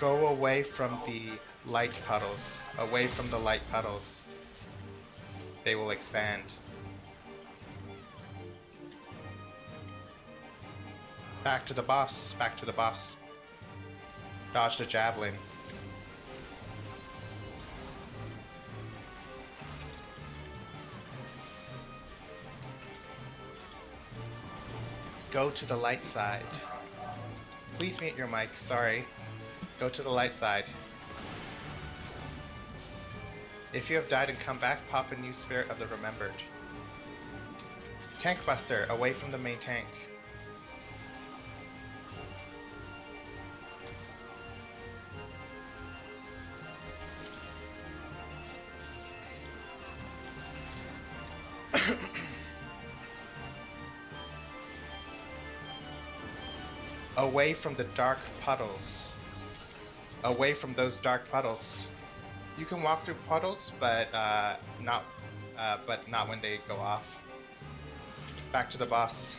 Go away from the light puddles. Away from the light puddles. They will expand. Back to the boss. Back to the boss. Dodge the javelin. Go to the light side. Please mute your mic, sorry. Go to the light side. If you have died and come back, pop a new Spirit of the Remembered. Tank Buster, away from the main tank. Away from the dark puddles. Away from those dark puddles. You can walk through puddles, but not when they go off. Back to the boss.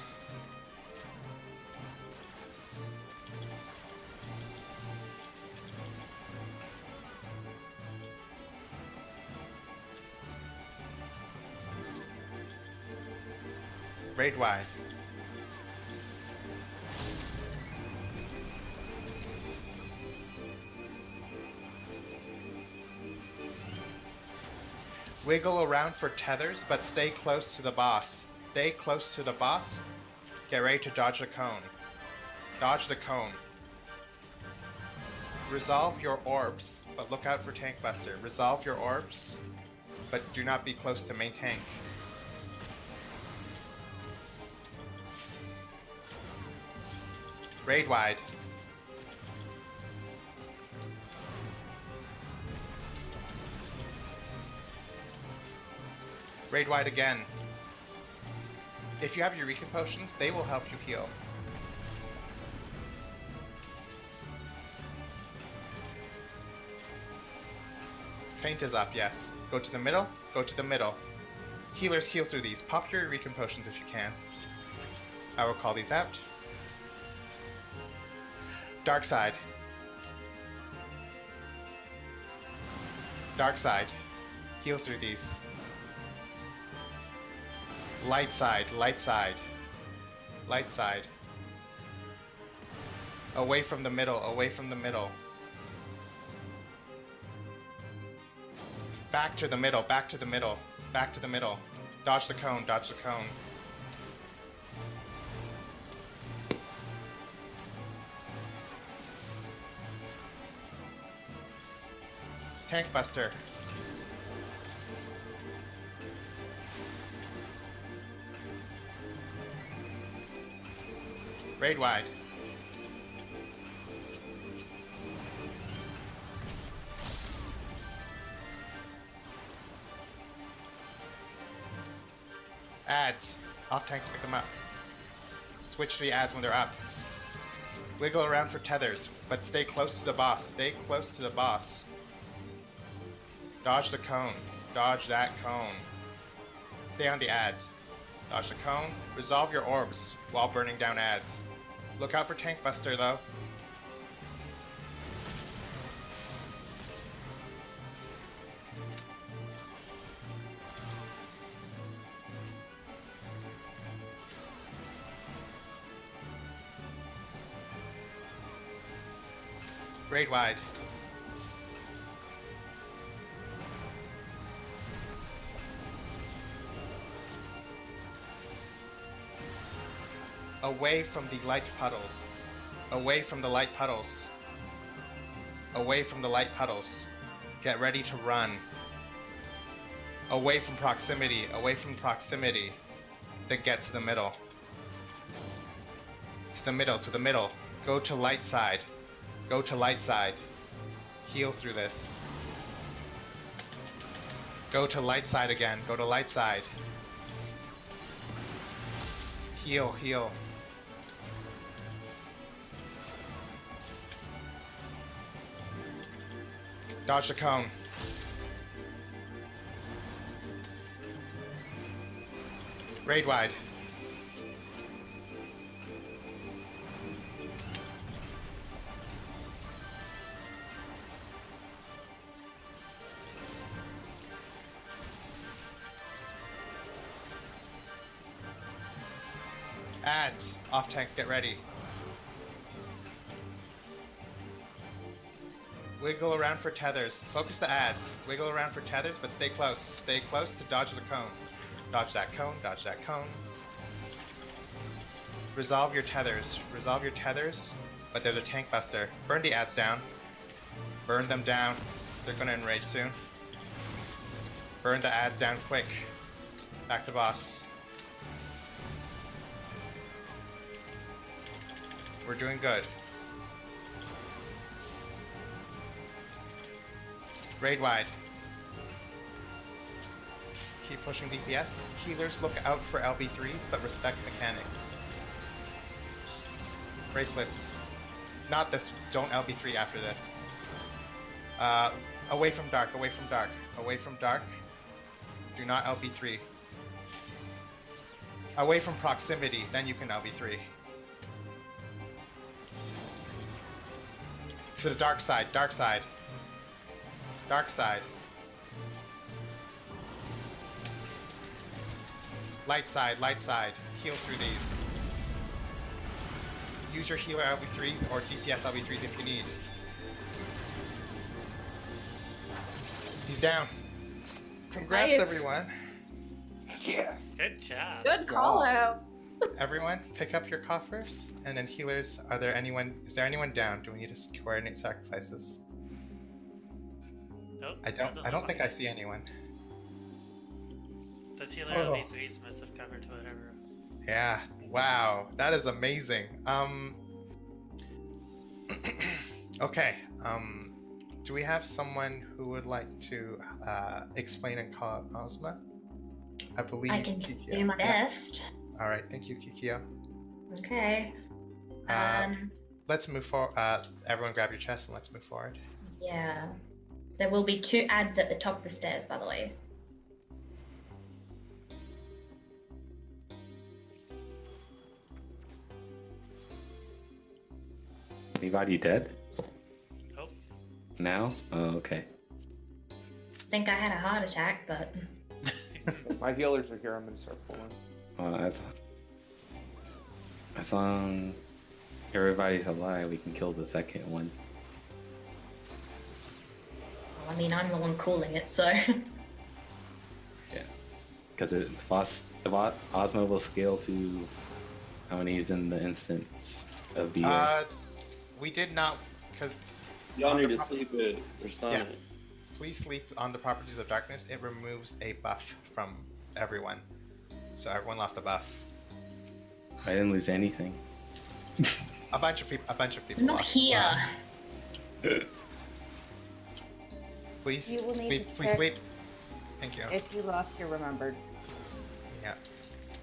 Raid wide. Wiggle around for tethers, but stay close to the boss. Stay close to the boss. Get ready to dodge the cone. Dodge the cone. Resolve your orbs, but look out for Tank Buster. Resolve your orbs, but do not be close to main tank. Raid wide. Raid wide again. If you have Eureka potions, they will help you heal. Faint is up, yes. Go to the middle, go to the middle. Healers heal through these. Pop your Eureka potions if you can. I will call these out. Dark side. Dark side. Heal through these. Light side, light side. Light side. Away from the middle, away from the middle. Back to the middle, back to the middle, back to the middle. Dodge the cone, dodge the cone. Tank Buster. Raid wide. Ads. Off tanks pick them up. Switch to the ads when they're up. Wiggle around for tethers, but stay close to the boss. Stay close to the boss. Dodge the cone. Dodge that cone. Stay on the ads. Dodge the cone. Resolve your orbs while burning down ads. Look out for Tank Buster, though. Grade wide. Away from the light puddles. Away from the light puddles. Away from the light puddles. Get ready to run. Away from proximity. Away from proximity. Then get to the middle. To the middle. To the middle. Go to light side. Go to light side. Heal through this. Go to light side again. Go to light side. Heal, heal. Dodge the cone. Raid wide. Ads. Off tanks, get ready. Wiggle around for tethers. Focus the ads. Wiggle around for tethers, but stay close. Stay close to dodge the cone. Dodge that cone, dodge that cone. Resolve your tethers. Resolve your tethers, but there's a tank buster. Burn the ads down. Burn them down. They're gonna enrage soon. Burn the ads down quick. Back to boss. We're doing good. Raid wide. Keep pushing DPS. Healers, look out for LB3s, but respect mechanics. Bracelets. Not this. Don't LB3 after this. Away from dark, away from dark. Away from dark. Do not LB3. Away from proximity, then you can LB3. To the dark side, dark side. Dark side. Light side, light side. Heal through these. Use your healer LB3s or DPS LB3s if you need. He's down. Congrats, Nice. everyone. Yeah. Good job. Good call out. Everyone, pick up your coffers, and then healers. Is there anyone down? Do we need to coordinate sacrifices? Nope. I don't think I see anyone. Those healer LB3s must have covered whatever. Yeah. Wow. That is amazing. Okay. Do we have someone who would like to explain and call out Ozma? I believe I can Kikyo. do my best. All right. Thank you, Kikyo. Okay. Let's move forward. Everyone grab your chest and let's move forward. Yeah. There will be 2 ads at the top of the stairs, by the way. Anybody dead? Nope. Now? Oh, okay. Think I had a heart attack, but My healers are here. I'm gonna start pulling. As long everybody's alive, we can kill the second one. well, I mean, I'm the one calling it, so. Yeah. Because Ozma will scale to how many is in the instance of the. We did not, because y'all need to sleep it or something. Yeah. Please sleep on the properties of darkness. It removes a buff from everyone, so everyone lost a buff. I didn't lose anything. A bunch of people Not lost. here. Please You will need sleep. to Please check sleep. Thank you. If you lost your remembered. Yeah.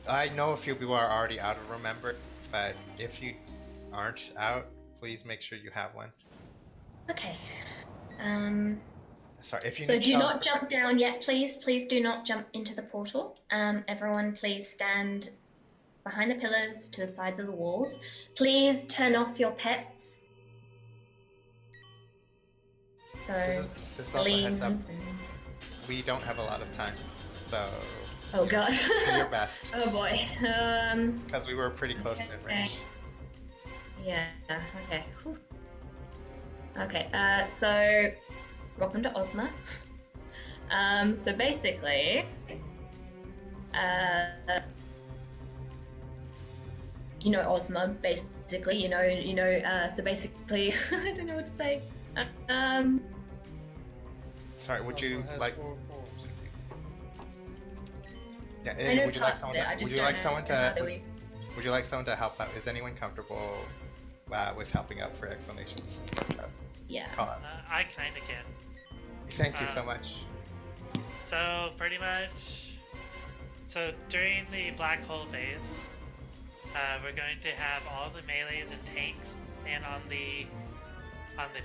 I know a few people are already out of remembered, but if you aren't out, please make sure you have one. Okay. Sorry, if you So need do not jump down yet, please. Please do not jump into the portal. Everyone, please stand behind the pillars to the sides of the walls. Please turn off your pets. So, this is also a heads up. and... We don't have a lot of time, so. Oh god. Do your best. Oh boy. Because we were pretty close to range. Yeah. Okay. Whew. Okay. So, welcome to Ozma. So basically, you know Ozma. Basically, you know. So basically, I don't know what to say. Sorry, would you like? Yeah, I know would you like parts of someone? it, I Would just you don't like know someone how to? do we- Would you like someone to help out? Is anyone comfortable with helping out for explanations? Yeah. I kind of can. Thank you so much. So pretty much, so during the black hole phase, we're going to have all the melees and tanks, and on the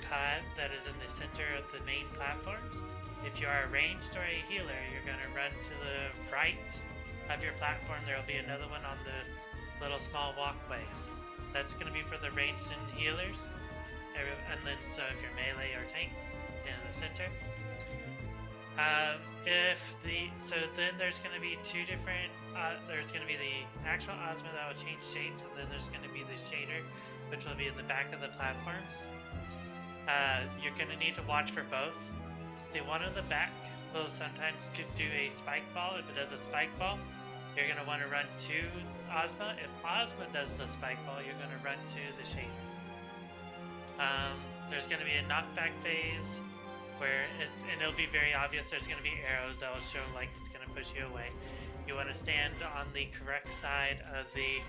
pad that is in the center of the main platforms. If you are a ranged or a healer, you're going to run to the right of your platform. There will be another one on the little small walkways. That's going to be for the ranged and healers. And then, so if you're melee or tank, in the center. So then there's going to be two different, there's going to be the actual Ozma that will change shapes, and then there's going to be the shader, which will be in the back of the platforms. You're going to need to watch for both. The one in the back will sometimes do a spike ball. If it does a spike ball, you're going to want to run to Ozma. If Ozma does the spike ball, you're going to run to the shader. There's going to be a knockback phase where it'll be very obvious. There's going to be arrows that will show like it's going to push you away. You want to stand on the correct side of the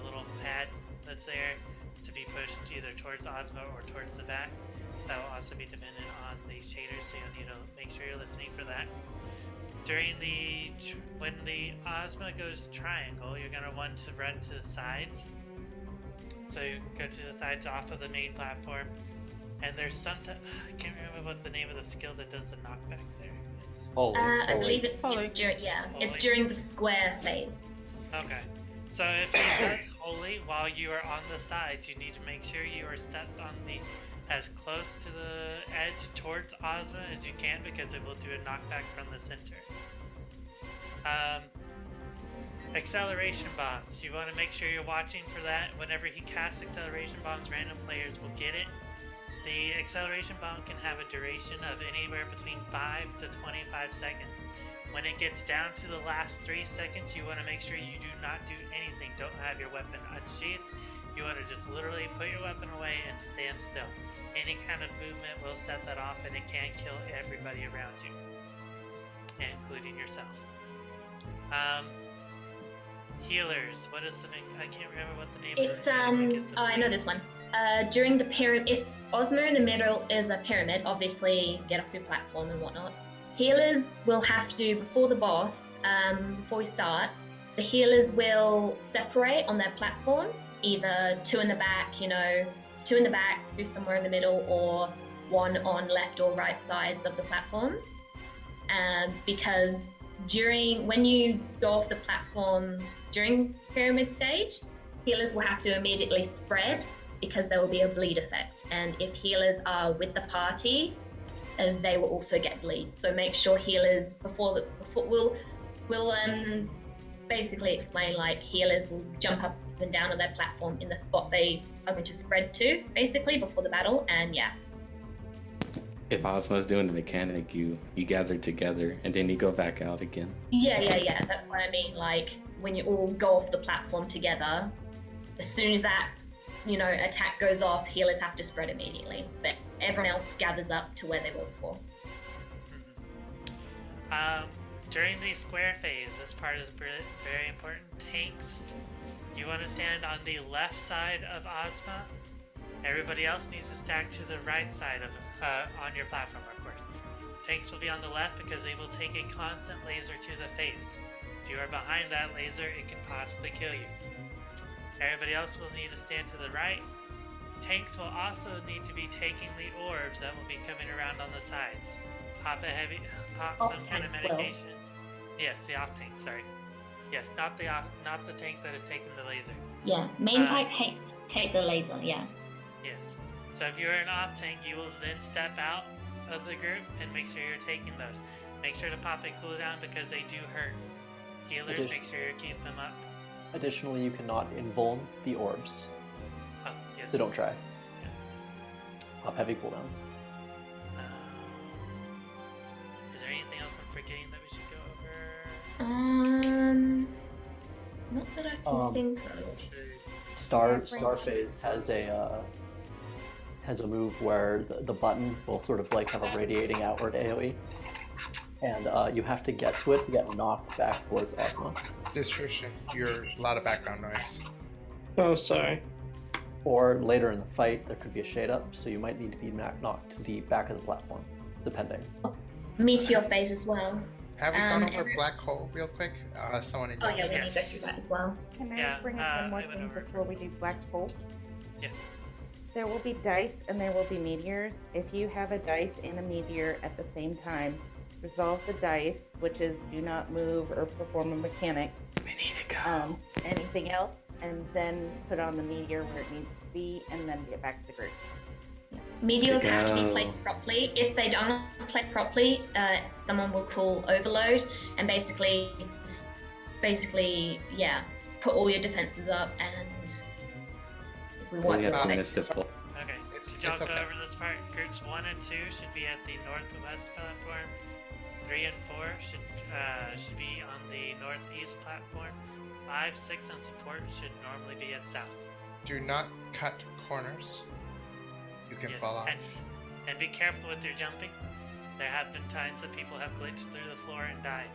little pad that's there to be pushed either towards Ozma or towards the back. That will also be dependent on the shaders, so you'll need to make sure you're listening for that. When the Ozma goes triangle, you're going to want to run to the sides. So you go to the sides off of the main platform, and there's something, I can't remember what the name of the skill that does the knockback there is. I believe it's during the square phase. Okay. So if it does holy while you are on the sides, you need to make sure you are stepped on as close to the edge towards Ozma as you can, because it will do a knockback from the center. Acceleration bombs. You want to make sure you're watching for that. Whenever he casts acceleration bombs, random players will get it. The acceleration bomb can have a duration of anywhere between 5 to 25 seconds. When it gets down to the last 3 seconds, you want to make sure you do not do anything. Don't have your weapon unsheathed. You want to just literally put your weapon away and stand still. Any kind of movement will set that off, and it can kill everybody around you, including yourself. Healers. What is the name? I can't remember what the name is. I know this one. During the pyramid, if Ozma in the middle is a pyramid, obviously get off your platform and whatnot. Healers will have to, before the boss, before we start, the healers will separate on their platform, either two in the back, two in the back, two somewhere in the middle, or one on left or right sides of the platforms. Because when you go off the platform during pyramid stage, healers will have to immediately spread because there will be a bleed effect. And if healers are with the party, they will also get bleed. So make sure healers we'll basically explain, like, healers will jump up and down on their platform in the spot they are going to spread to, basically before the battle. And yeah. If Ozma's doing the mechanic, you gather together and then you go back out again. Yeah. That's what I mean. Like, when you all go off the platform together, as soon as that, attack goes off, healers have to spread immediately. But everyone else gathers up to where they were before. During the square phase, this part is very important. Tanks, you want to stand on the left side of Ozma. Everybody else needs to stack to the right side of on your platform, of course. Tanks will be on the left because they will take a constant laser to the face. If you are behind that laser, it can possibly kill you. Everybody else will need to stand to the right. Tanks will also need to be taking the orbs that will be coming around on the sides. Pop some kind of medication. Yes, the off tank. Sorry. Yes, not the tank that is taking the laser. Yeah, main tank take the laser. Yeah. Yes. So if you're an off tank, you will then step out of the group and make sure you're taking those. Make sure to pop a cooldown because they do hurt. Healers, make sure you keep them up. Additionally, you cannot invuln the orbs. Oh, yes. So don't try. Pop heavy cooldowns. Is there anything else I'm forgetting that we should go over? Not that I can think of. Star Phase has a move where the button will sort of like have a radiating outward AoE, and you have to get to it to get knocked back towards Ozma. Distortion. You're a lot of background noise. Oh, sorry. Or later in the fight, there could be a shade up, so you might need to be knocked to the back of the platform, depending. Meteor phase as well. Have we gone over black hole real quick? Someone in Oh yeah, we need to go through that as well. Can I bring up one more thing before we do black hole? Yeah. There will be dice and there will be meteors. If you have a dice and a meteor at the same time, resolve the dice, which is do not move or perform a mechanic. We need to go. Anything else, and then put on the meteor where it needs to be, and then get back to the group. Meteors have to be placed properly. If they don't place properly, someone will call overload and basically, put all your defenses up. And if we want Okay, okay. to jump over this part, groups 1 and 2 should be at the northwest platform. 3 and 4 should be on the northeast platform. 5, 6, and support should normally be at south. Do not cut corners. You can fall off. And be careful with your jumping. There have been times that people have glitched through the floor and died.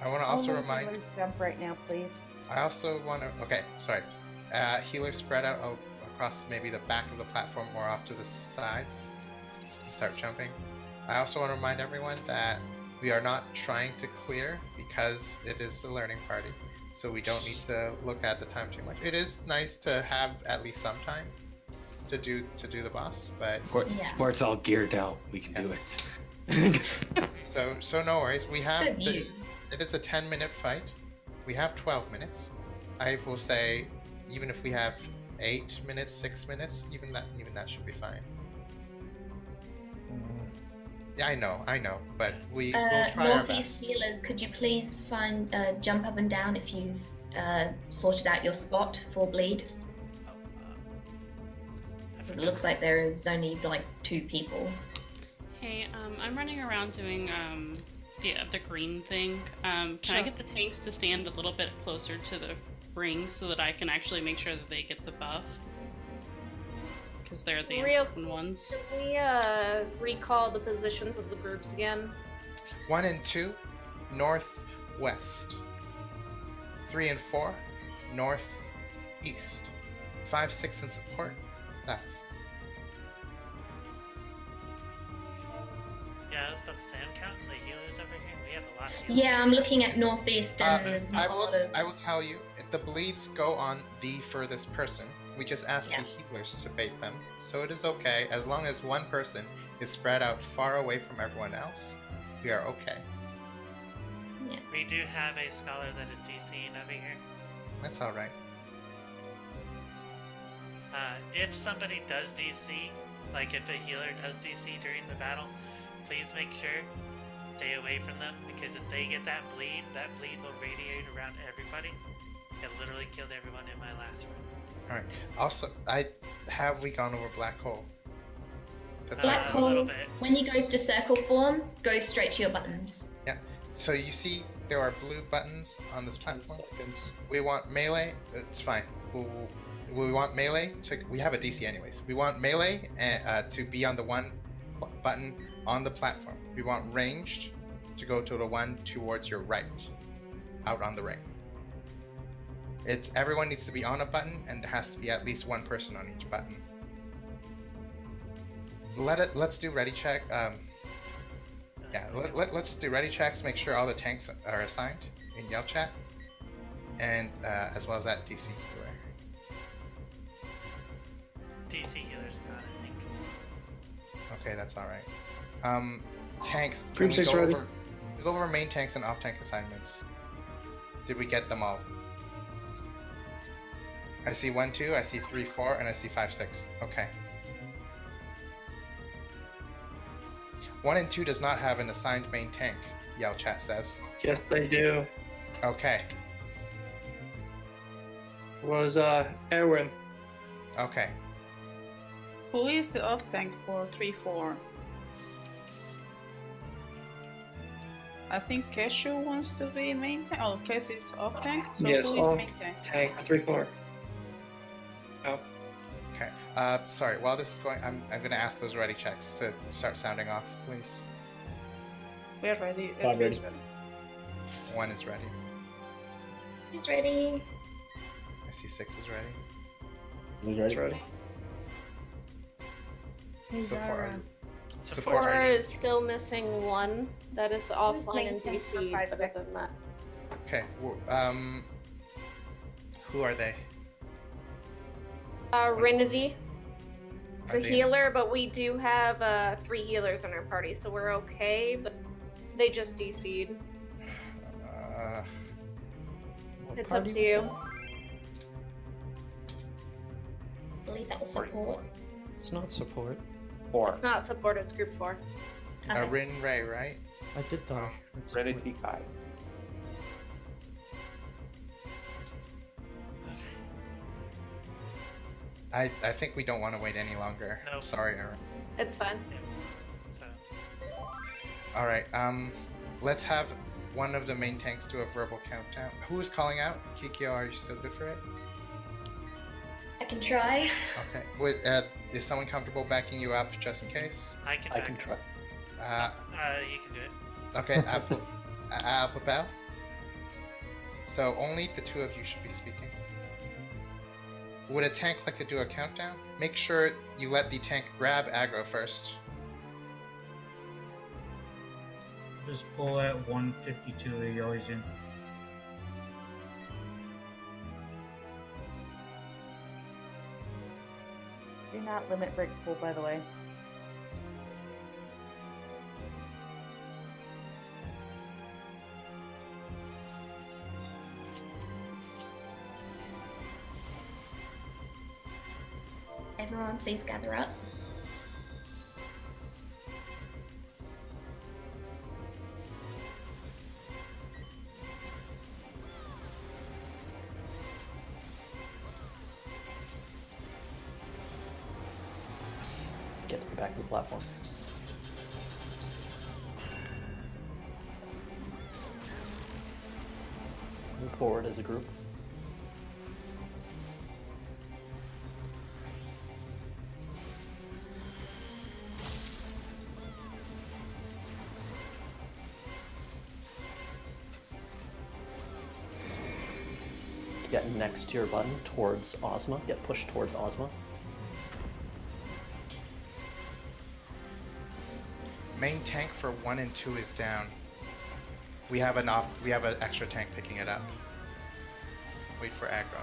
I want to also remind. Healers jump right now, please. I also want to. Okay, sorry. Healers spread out across maybe the back of the platform or off to the sides. Start jumping. I also want to remind everyone that we are not trying to clear because it is a learning party, so we don't need to look at the time too much. It is nice to have at least some time to do the boss, but Sport's all geared out. We can do it. so no worries. We have it is a 10-minute fight. We have 12 minutes. I will say, even if we have 8 minutes, 6 minutes, even that should be fine. Yeah, I know, but we will try our best. Northeast healers, could you please find jump up and down if you've sorted out your spot for bleed? It looks like there is only like 2 people. Hey, I'm running around doing the green thing. Can I get the tanks to stand a little bit closer to the ring so that I can actually make sure that they get the buff? Because they're the important ones. Can we recall the positions of the groups again? 1 and 2, northwest. 3 and 4, northeast. 5, 6, and support, left. Yeah, I was about to say, I'm counting the healers over here. We have a lot of healers. Yeah, I'm looking at northeast and there's not a lot of... I will tell you, the bleeds go on the furthest person. We just ask the healers to bait them, so it is okay as long as one person is spread out far away from everyone else. We are okay. Yeah. We do have a scholar that is DCing over here. That's all right. If somebody does DC, like if a healer does DC during the battle, please make sure stay away from them, because if they get that bleed will radiate around everybody. It literally killed everyone in my last room. Alright. Also, have we gone over black hole? Black hole, when he goes to circle form, go straight to your buttons. Yeah. So you see there are blue buttons on this platform. We want melee. It's fine. We want melee to... We have a DC anyways. We want melee to be on the one button on the platform. We want ranged to go to the one towards your right, out on the ring. Everyone needs to be on a button, and there has to be at least one person on each button. Let's do ready check. Let's do ready checks. Make sure all the tanks are assigned in Yell chat, and as well as that DC healer. DC healer's gone, I think. Okay, that's all right. Tanks. Can Group we 6 go ready. over? We go over main tanks and off tank assignments. Did we get them all? I see 1, 2. I see 3, 4, and I see 5, 6. Okay. 1 and 2 does not have an assigned main tank. Yell chat says. Yes, they do. Okay. Was Erwin. Okay. Who is the off tank for 3-4? I think Keshu wants to be main tank. Oh, Kes is off tank. So Yes, who is off main tank? tank 3-4. Oh. Okay. Sorry. While this is going, I'm going to ask those ready checks to start sounding off, please. We're ready. I'm ready. 1 is ready. He's ready. I see 6 is ready. Who's ready? Ready. Support. Four ready. is still missing 1. That is offline in main tank for DC, 5 but other than that. Okay. Who are they? Renity. It's Are a they- healer, but we do have 3 healers in our party, so we're okay, but they just DC'd. It's up to you. I believe that was support. It's not support. It's not support, it's group 4. Rin Ray, right? I did that. Ready Kai. I think we don't want to wait any longer. No. Sorry, Aaron. It's fine. So, All right. Let's have one of the main tanks do a verbal countdown. Who is calling out? Kikyo, are you still good for it? I can try. Okay. Is someone comfortable backing you up just in case? I can I can try. you can do it. Okay. Apple. So only the 2 of you should be speaking. Would a tank like to do a countdown? Make sure you let the tank grab aggro first. Just pull at 152 of yours in. Do not limit break pool, by the way. Everyone, please gather up. Get to the back of the platform. Move forward as a group. Get next to your button towards Ozma. Get pushed towards Ozma. Main tank for 1 and 2 is down. We have an extra tank picking it up. Wait for aggro.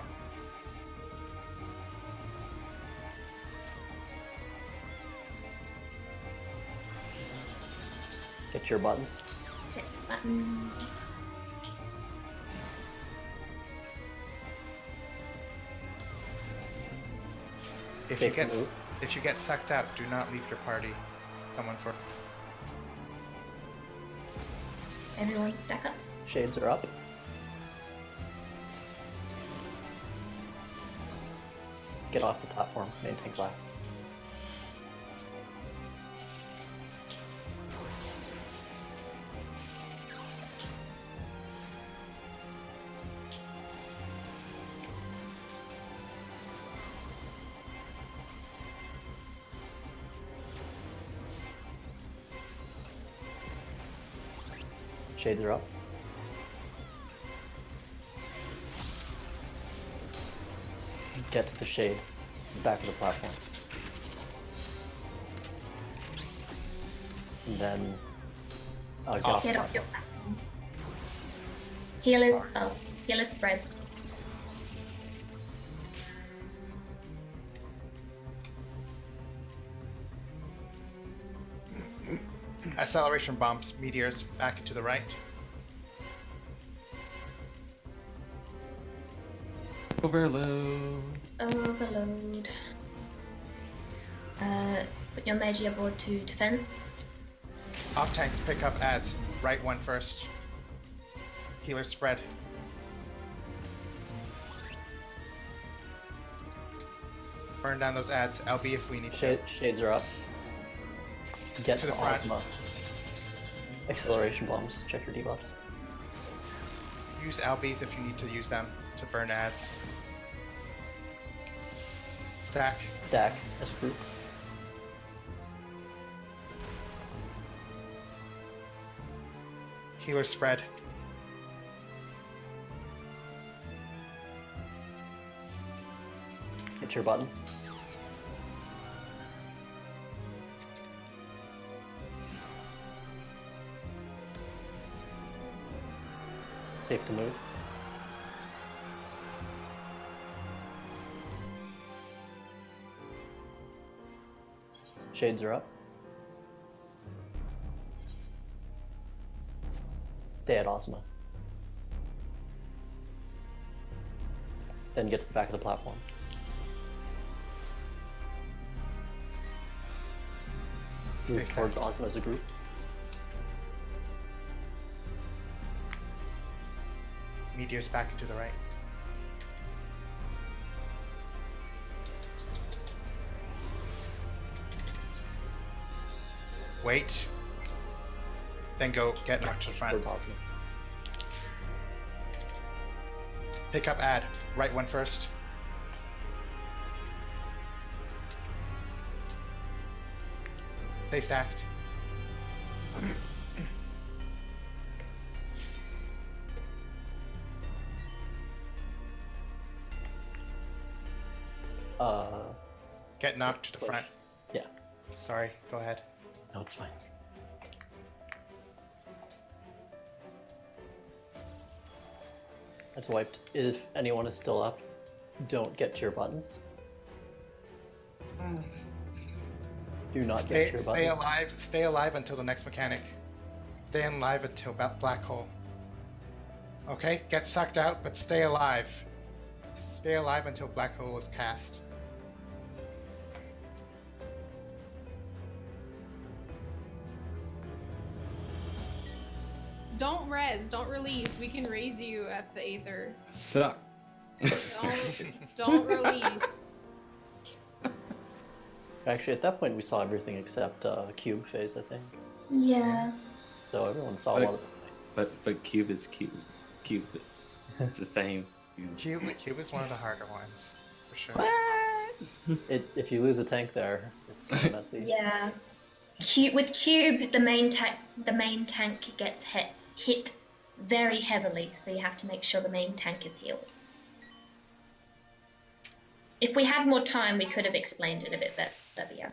Get your buttons. Hit the button. If you get sucked out, do not leave your party. Someone for. Everyone stack up. Shades are up. Get off the platform. Main tank last. Shades are up. Get to the shade, back of the platform. And then get off the Get off platform. your platform. Healer spread. Acceleration bombs, meteors, back and to the right. Overload. Overload. Put your Magi aboard to defense. Off tanks, pick up ads. Right one first. Healer spread. Burn down those ads. LB if we need to. Shades are up. Get To to the front. Ozma. Acceleration bombs. Check your debuffs. Use LBs if you need to use them to burn ads. Stack. Stack as a group. Healer spread. Hit your buttons. Safe to move. Shades are up. Stay at Ozma. Then get to the back of the platform. Move towards Ozma as a group. Meteors back and to the right. Wait. Then go get knocked to the front. Pick up ad. Right one first. Stay stacked. Get knocked to the front. Yeah. Sorry, go ahead. No, it's fine. That's wiped. If anyone is still up, don't get to your buttons. Do not get to your buttons. Stay alive. Stay alive until the next mechanic. Stay alive until black hole. Okay, get sucked out, but stay alive. Stay alive until black hole is cast. Don't res, don't release. We can raise you at the Aether. Suck. Don't release. Actually, at that point, we saw everything except cube phase, I think. Yeah. So everyone saw one of them. But cube is cube. Cube. It's the same. Cube is one of the harder ones, for sure. If you lose a tank there, it's kind of messy. Yeah. With cube, the main tank gets hit very heavily, so you have to make sure the main tank is healed. If we had more time, we could have explained it a bit better, but yeah.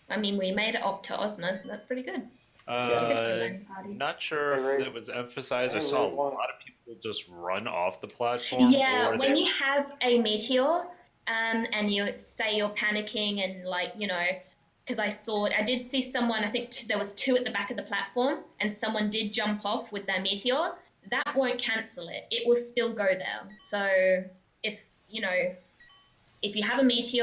I mean, we made it up to Ozma, so that's pretty good. Not sure if it was emphasized. I saw a lot of people just run off the platform. Yeah, or when they- you have a meteor, and you say you're panicking and like, you know, because I did see someone, I think there was two at the back of the platform, and someone did jump off with their meteor. That won't cancel it. It will still go there. So if you have a meteor